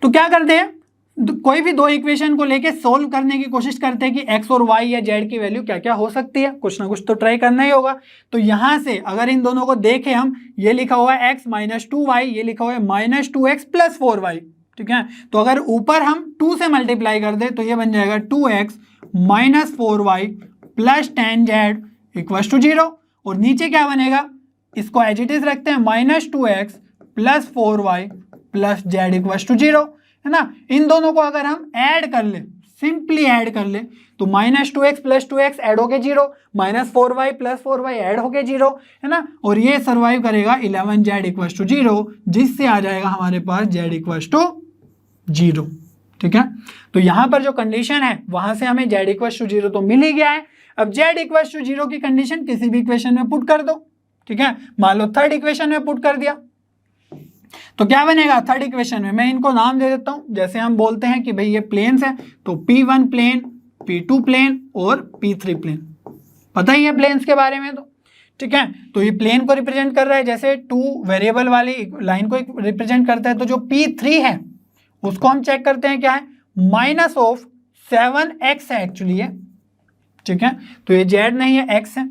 तो क्या करते हैं, कोई भी दो इक्वेशन को लेके सोल्व करने की कोशिश करते हैं कि एक्स और वाई या जेड की वैल्यू क्या क्या हो सकती है, कुछ ना कुछ तो ट्राई करना ही होगा। तो यहां से अगर इन दोनों को देखें हम, ये लिखा हुआ है x माइनस 2y, ये लिखा हुआ है माइनस 2x प्लस 4y। ठीक है, तो अगर ऊपर हम 2 से मल्टीप्लाई कर दे तो ये बन जाएगा 2x minus 4y plus 10z equals to 0, और नीचे क्या बनेगा, इसको एज इट इज रखते हैं, minus 2x plus 4y plus z equals to 0, है ना। इन दोनों को अगर हम ऐड कर ले, सिंपली ऐड कर ले, तो minus 2x plus 2x add हो गए 0, minus 4y plus 4y add हो गए 0, है ना, और ये सर्वाइव करेगा 11z इक्वल्स टू 0, जिससे आ जाएगा हमारे पास z इक्वल्स टू 0। ठीक है, तो यहां पर जो कंडीशन है वहां से हमें z इक्वल्स टू 0 तो मिल ही गया है। अब z इक्वल्स टू 0 की कंडीशन किसी भी इक्वेशन में पुट कर दो। ठीक है, मान लो थर्ड इक्वेशन में पुट कर दिया तो क्या बनेगा, थर्ड इक्वेशन में मैं इनको नाम दे देता हूं, जैसे हम बोलते हैं कि भाई ये प्लेन्स है, तो P1 प्लेन, P2 प्लेन और P3 प्लेन, पता ही है प्लेन्स के बारे में। तो ठीक है, तो ये प्लेन को रिप्रेजेंट कर रहा है, जैसे 2 वेरिएबल वाली लाइन को रिप्रेजेंट करता है, तो जो P3 है उसको हम चेक करते हैं क्या है, माइनस ऑफ 7x है एक्चुअली है। ठीक है, तो ये z नहीं है, x है,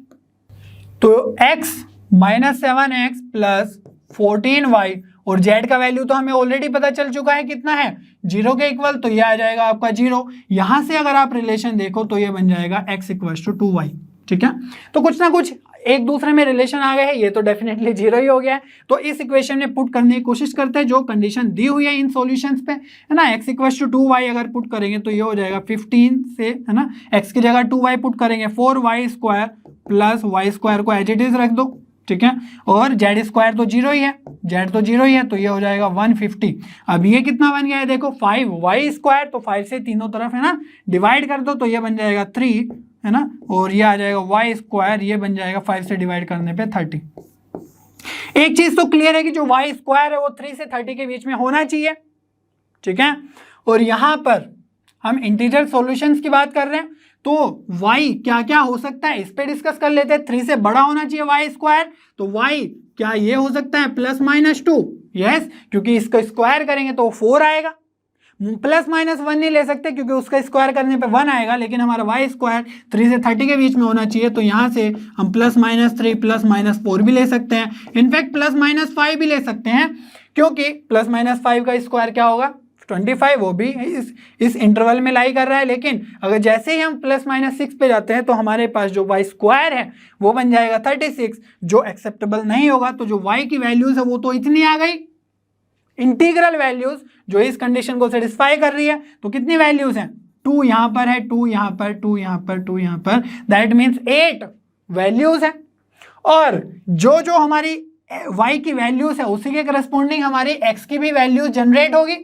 तो x minus 7x plus 14y, और z का वैल्यू तो हमें ऑलरेडी पता चल चुका है कितना है, 0 के इक्वल, तो ये आ जाएगा आपका 0। यहां से अगर आप रिलेशन देखो तो ये बन जाएगा x इक्वल टू 2y। ठीक है, तो कुछ ना कुछ एक दूसरे में रिलेशन आ गए हैं, ये तो डेफिनेटली 0 ही हो गया है। तो इस इक्वेशन में पुट करने की कोशिश करते हैं जो कंडीशन दी हुई है इन सॉल्यूशंस पे, है ना। x इक्वल टू 2y अगर पुट करेंगे तो ये हो जाएगा 15 से, है ना, x की जगह 2y पुट करेंगे, 4y square plus y square को एज इट इज रख दो। ठीक है, और z स्क्वायर तो 0 ही है, z तो 0 ही है, तो ये हो जाएगा 150। अब ये कितना बन गया है देखो, 5y स्क्वायर, तो 5 से तीनों तरफ, है ना, डिवाइड कर दो तो ये बन जाएगा 3, है ना, और ये आ जाएगा y स्क्वायर, ये बन जाएगा 5 से डिवाइड करने पे 30। एक चीज तो क्लियर है कि जो y स्क्वायर है वो 3 से 30 के बीच में होना चाहिए। ठीक है, और यहां पर हम इंटीजर सॉल्यूशंस की बात कर रहे हैं, तो y क्या क्या हो सकता है इस पे डिस्कस कर लेते हैं। 3 से बड़ा होना चाहिए y स्क्वायर, तो y क्या ये हो सकता है प्लस माइनस 2, यस, क्योंकि इसको स्क्वायर करेंगे तो 4 आएगा। प्लस माइनस 1 नहीं ले सकते क्योंकि उसका स्क्वायर करने पे 1 आएगा, लेकिन हमारा y स्क्वायर 3 से 30 के बीच में होना चाहिए, तो यहाँ से हम प्लस माइनस 3 प्लस माइनस 4 भी ले सकते हैं, इनफैक्ट प्लस माइनस 5 भी ले सकते हैं, क्योंकि प्लस माइनस 5 का स्क्वायर क्या होगा 25, वो भी इस इंटरवल में लाई कर रहा है। लेकिन अगर जैसे ही हम प्लस माइनस 6 पे जाते हैं तो हमारे पास जो y स्क्वायर है वो बन जाएगा 36, जो एक्सेप्टेबल नहीं होगा। तो जो y की वैल्यूज है वो तो इतनी आ गई, इंटीग्रल वैल्यूज जो इस कंडीशन को सेटिस्फाई कर रही है, तो कितनी वैल्यूज हैं, 2 यहां पर है, 2 यहां पर, 2 यहां पर, 2 यहां पर, दैट मीन्स 8 वैल्यूज है। और जो जो हमारी y की वैल्यूज है उसी के करस्पॉन्डिंग हमारी x की भी वैल्यूज जनरेट होगी।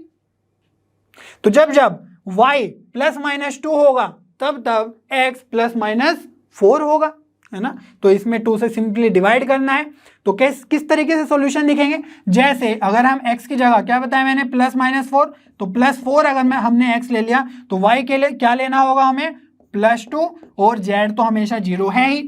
तो जब जब y प्लस माइनस 2 होगा तब तब x प्लस माइनस 4 होगा, है ना। तो इसमें 2 से सिंपली डिवाइड करना है। तो किस तरीके से सॉल्यूशन लिखेंगे, जैसे अगर हम x की जगह क्या बताया मैंने प्लस माइनस 4, तो प्लस 4 अगर हमने x ले लिया तो y के लिए क्या लेना होगा हमें प्लस 2, और z तो हमेशा 0 है ही,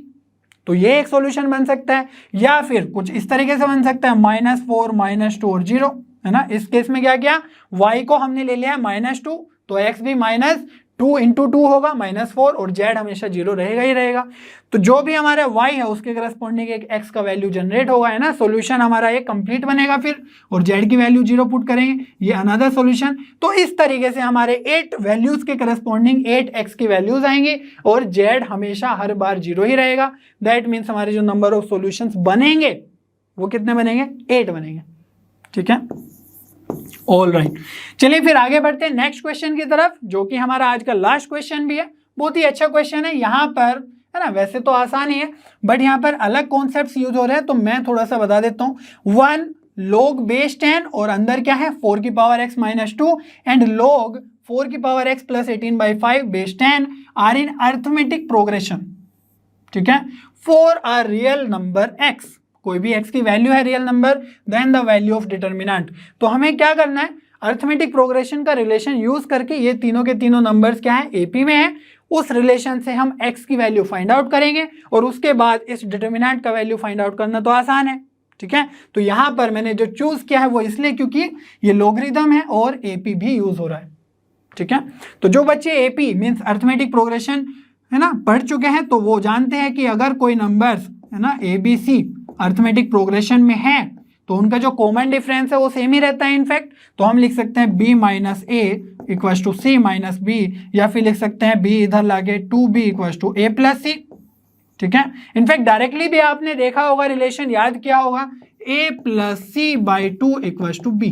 तो ये एक सॉल्यूशन बन सकता है। या फिर कुछ इस तरीके से बन सकता है -4 -2 और 0, है ना। इस केस में क्या किया, y को हमने ले लिया है -2, तो x भी -2 इंटू 2 होगा -4, और z हमेशा 0 रहेगा ही रहेगा। तो जो भी हमारा y है उसके करस्पॉन्डिंग एक x का वैल्यू जनरेट होगा, है ना। सॉल्यूशन हमारा एक कंप्लीट बनेगा फिर, और z की वैल्यू 0 पुट करेंगे, ये अनदर सॉल्यूशन। तो इस तरीके से हमारे 8 वैल्यूज के करस्पॉन्डिंग 8x की वैल्यूज आएंगे, और z हमेशा हर बार 0 ही रहेगा। दैट मीन्स हमारे जो नंबर ऑफ सॉल्यूशंस बनेंगे वो कितने बनेंगे, 8 बनेंगे। ठीक है, ऑल राइट। चलिए फिर आगे बढ़ते हैं नेक्स्ट क्वेश्चन की तरफ, जो कि हमारा आज का लास्ट क्वेश्चन भी है। बहुत ही अच्छा क्वेश्चन है, यहाँ पर, है ना, वैसे तो आसान ही है बट यहाँ पर अलग कॉन्सेप्ट्स यूज हो रहे हैं, तो मैं थोड़ा सा बता देता हूँ। 1 log बेस 10, और अंदर क्या है 4 की power x minus 2 and log 4 की power x plus 18/5 base 10 are in arithmetic progression. ठीक है। For a real number x, कोई भी x की वैल्यू है real number, then the value of determinant. तो हमें क्या करना है, अर्थमेटिक प्रोग्रेशन का रिलेशन यूज करके ये तीनों के तीनों नंबर्स क्या है, एपी में है, उस रिलेशन से हम x की वैल्यू फाइंड आउट करेंगे और उसके बाद इस डिटर्मिनेंट का वैल्यू फाइंड आउट करना तो आसान है। ठीक है, तो यहां पर मैंने जो चूज किया है वो इसलिए क्योंकि ये लॉगरिथम है और एपी भी यूज हो रहा है। ठीक है, तो जो बच्चे एपी मींस अर्थमेटिक प्रोग्रेशन है ना पढ़ चुके हैं तो वो जानते हैं कि अगर कोई नंबर्स है ना एबीसी अर्थमेटिक प्रोग्रेशन में है तो उनका जो कॉमन डिफरेंस है वो सेम ही रहता है इनफैक्ट। तो हम लिख सकते हैं b minus A equal to C minus B, या फिर लिख सकते हैं b इधर लाके 2b equal to A plus C. ठीक है, इनफैक्ट डायरेक्टली भी आपने देखा होगा, रिलेशन याद किया होगा, a plus c by 2 equal to b.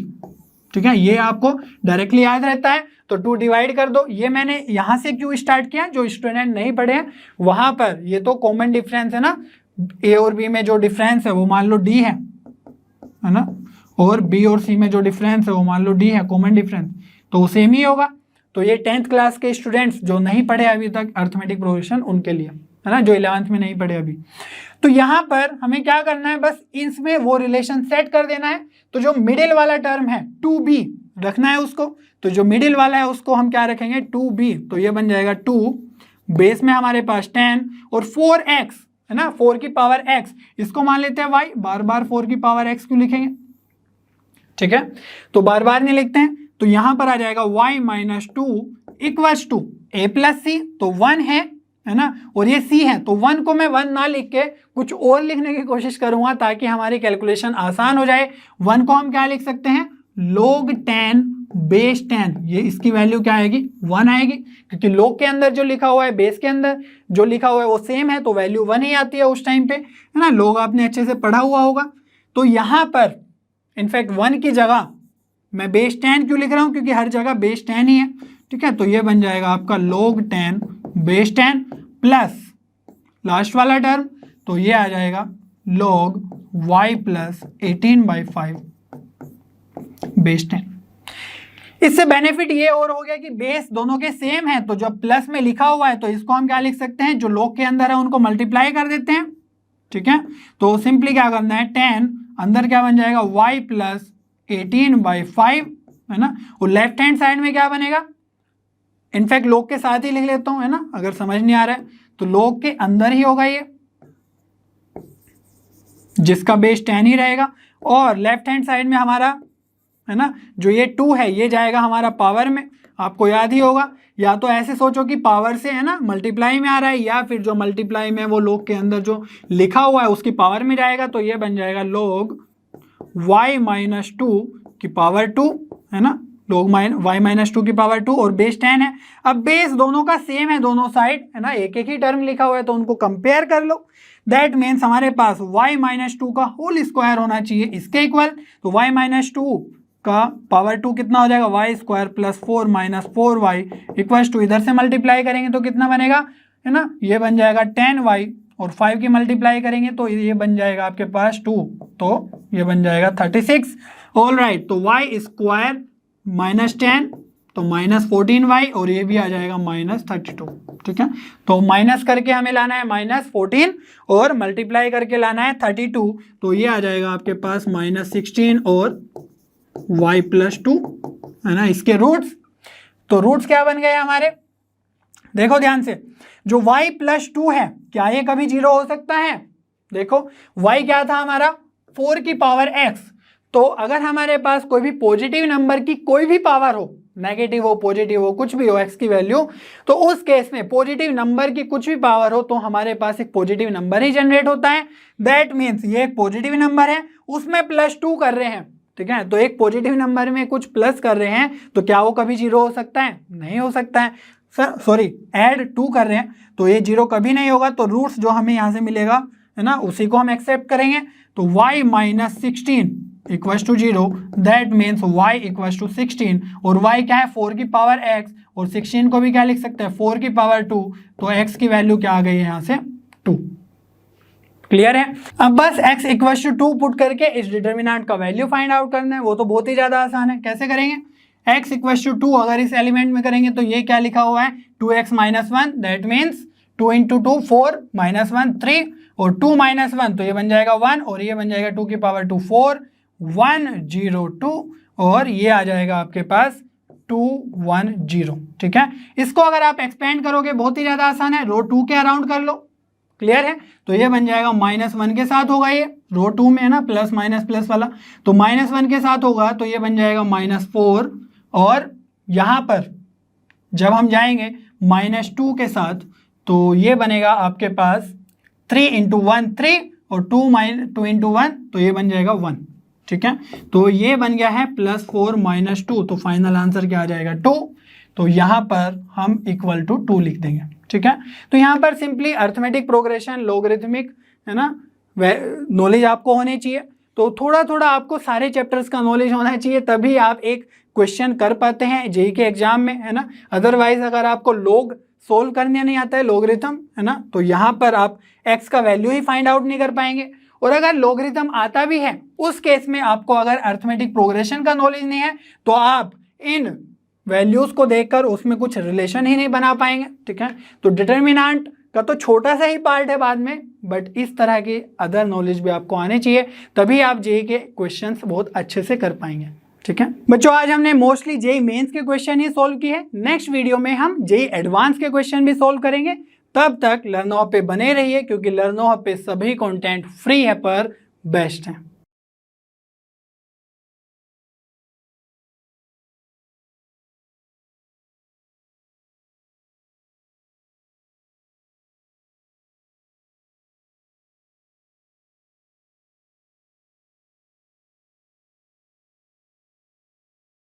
ठीक है, ये आपको डायरेक्टली याद रहता है, तो 2 डिवाइड कर दो। ये मैंने यहां से क्यों स्टार्ट किया, जो स्टूडेंट नहीं पढ़े हैं वहां पर ये तो कॉमन डिफरेंस है ना, a और b में जो डिफरेंस है वो मान लो d है ना, और b और c में जो डिफरेंस है वो मान लो d है, कॉमन डिफरेंस, तो वो सेम ही होगा। तो ये 10th क्लास के स्टूडेंट्स जो नहीं पढ़े अभी तक अर्थमेटिक प्रोग्रेशन उनके लिए है ना, जो 11th में नहीं पढ़े अभी। तो यहाँ पर हमें क्या करना है, बस इसमें वो रिलेशन सेट कर देना है। तो जो मिडिल वाला टर्म है 2b रखना है उसको, तो जो मिडिल वाला है उसको हम क्या रखेंगे 2b, तो ये बन जाएगा 2, बेस में हमारे पास 10 और 4x है ना, 4 की पावर x, इसको मान लेते हैं y, बार बार 4 की पावर x क्यों लिखेंगे। ठीक है, तो बार बार नहीं लिखते हैं, तो यहां पर आ जाएगा y minus 2 equals to a plus C, तो 1 है ना, और ये c है, तो 1 को मैं 1 ना लिख के कुछ और लिखने की कोशिश करूंगा ताकि हमारी कैलकुलेशन आसान हो जाए। 1 को हम क्या लिख सकते हैं, log 10 बेस 10, ये इसकी वैल्यू क्या आएगी 1 आएगी, क्योंकि log के अंदर जो लिखा हुआ है बेस के अंदर जो लिखा हुआ है वो सेम है, तो वैल्यू 1 ही आती है उस टाइम पे है ना। log आपने अच्छे से पढ़ा हुआ होगा। तो यहाँ पर इनफैक्ट 1 की जगह मैं बेस 10 क्यों लिख रहा हूँ, क्योंकि हर जगह बेस 10 ही है। ठीक है, तो ये बन जाएगा आपका log 10 बेस 10 प्लस लास्ट वाला टर्म, तो ये आ जाएगा log y प्लस 18/5 बेस 10। इससे बेनिफिट ये और हो गया कि बेस दोनों के सेम है, तो जब प्लस में लिखा हुआ है तो इसको हम क्या लिख सकते हैं, जो log के अंदर है उनको मल्टीप्लाई कर देते हैं। ठीक है, तो सिंपली क्या करना है, 10 अंदर क्या बन जाएगा y प्लस 18/5 है ना, और लेफ्ट हैंड साइड में क्या बनेगा, इनफैक्ट log के साथ ही लिख लेता हूं है ना, अगर समझ नहीं आ रहा है तो log के अंदर ही होगा ये, जिसका बेस 10 ही रहेगा, और लेफ्ट हैंड साइड में हमारा है ना जो ये 2 है ये जाएगा हमारा पावर में, आपको याद ही होगा, या तो ऐसे सोचो कि पावर से है ना मल्टीप्लाई में आ रहा है, या फिर जो मल्टीप्लाई में वो log के अंदर जो लिखा हुआ है उसकी पावर में जाएगा, तो ये बन जाएगा log y माइनस 2 की पावर 2 है ना, log y माइनस 2 की पावर 2 और बेस 10 है। अब बेस दोनों का सेम है दोनों साइड है ना, एक एक ही टर्म लिखा हुआ है तो उनको कंपेयर कर लो। दैट मीन्स हमारे पास y माइनस 2 का होल स्क्वायर होना चाहिए इसके इक्वल, तो y माइनस 2 का पावर 2 कितना हो जाएगा, y square plus 4 minus 4y equal to, इधर से मल्टीप्लाई करेंगे तो कितना बनेगा है ना, ये बन जाएगा 10y, और 5 की मल्टीप्लाई करेंगे तो ये बन जाएगा आपके पास 2, तो ये बन जाएगा 36। ऑल राइट, तो y स्क्वायर माइनस 10 तो माइनस 14y, और ये भी आ जाएगा माइनस 32। ठीक है, तो माइनस करके हमें लाना है माइनस 14 और मल्टीप्लाई करके लाना है 32, तो ये आ जाएगा आपके पास माइनस 16 और y प्लस 2 है ना, इसके रूट्स। तो रूट्स क्या बन गए हमारे, देखो ध्यान से, जो y प्लस 2 है क्या ये कभी 0 हो सकता है, देखो y क्या था हमारा 4 की पावर x, तो अगर हमारे पास कोई भी पॉजिटिव नंबर की कोई भी पावर हो, नेगेटिव हो पॉजिटिव हो कुछ भी हो x की वैल्यू, तो उस केस में पॉजिटिव नंबर की कुछ भी पावर हो तो हमारे पास एक पॉजिटिव नंबर ही जनरेट होता है। दैट मीन्स ये एक पॉजिटिव नंबर है उसमें प्लस 2 कर रहे हैं। ठीक है, तो एक पॉजिटिव नंबर में कुछ प्लस कर रहे हैं तो क्या वो कभी 0 हो सकता है, नहीं हो सकता है सर, सॉरी ऐड 2 कर रहे हैं तो ये 0 कभी नहीं होगा। तो रूट्स जो हमें यहाँ से मिलेगा है ना उसी को हम एक्सेप्ट करेंगे, तो y minus 16 equals to 0, that means y equals to 16, और y क्या है 4 की पावर x, और 16 को भी क्या लिख सकते हैं 4 की पावर 2, तो x की वैल्यू क्या आ गई है यहाँ से 2। क्लियर है, अब बस x इक्वल्स टू 2 पुट करके इस डिटर्मिनेंट का वैल्यू फाइंड आउट करना है, वो तो बहुत ही ज्यादा आसान है। कैसे करेंगे, x इक्वल्स टू 2 अगर इस एलिमेंट में करेंगे तो ये क्या लिखा हुआ है 2x minus 1, that means 2 into 2 4 minus 1 3 और 2 माइनस 1 तो ये बन जाएगा 1 और ये बन जाएगा 2 की पावर 2 4 102 और ये आ जाएगा आपके पास 210। ठीक है, इसको अगर आप एक्सपेंड करोगे बहुत ही ज़्यादा आसान है, रो 2 के अराउंड कर लो। क्लियर है, तो ये बन जाएगा -1 के साथ होगा, ये रो 2 में है ना प्लस माइनस प्लस वाला, तो -1 के साथ होगा तो ये बन जाएगा -4 और यहाँ पर जब हम जाएंगे -2 के साथ तो ये बनेगा आपके पास 3 इंटू 1 3 और 2 इंटू 1 तो ये बन जाएगा 1। ठीक है, तो ये बन गया है +4 -2 तो फाइनल आंसर क्या आ जाएगा 2। तो यहाँ पर हम इक्वल टू 2 लिख देंगे। ठीक है, तो यहाँ पर सिंपली अर्थमेटिक प्रोग्रेशन, लोगरिथमिक है ना, नॉलेज आपको होनी चाहिए। तो थोड़ा थोड़ा आपको सारे चैप्टर्स का नॉलेज होना चाहिए, तभी आप एक क्वेश्चन कर पाते हैं जेईई के एग्जाम में, है ना। अदरवाइज अगर आपको लोग सोल्व करने नहीं आता है, लोगरिथम है ना, तो यहाँ पर आप एक्स का वैल्यू ही फाइंड आउट नहीं कर पाएंगे। और अगर लोगरिथम आता भी है उस केस में आपको अगर अर्थमेटिक प्रोग्रेशन का नॉलेज नहीं है तो आप इन वैल्यूज को देखकर उसमें कुछ रिलेशन ही नहीं बना पाएंगे। ठीक है, तो डिटर्मिनेंट का तो छोटा सा ही पार्ट है बाद में, बट इस तरह की अदर नॉलेज भी आपको आने चाहिए, तभी आप जेईई के क्वेश्चंस बहुत अच्छे से कर पाएंगे। ठीक है बच्चों, आज हमने मोस्टली जेईई मेंस के क्वेश्चन ही सोल्व किए हैं। नेक्स्ट वीडियो में हम जेईई एडवांस के क्वेश्चन भी सोल्व करेंगे। तब तक लर्नो हब पे बने रहिए, क्योंकि लर्नो हब पे सभी कंटेंट फ्री है पर बेस्ट है।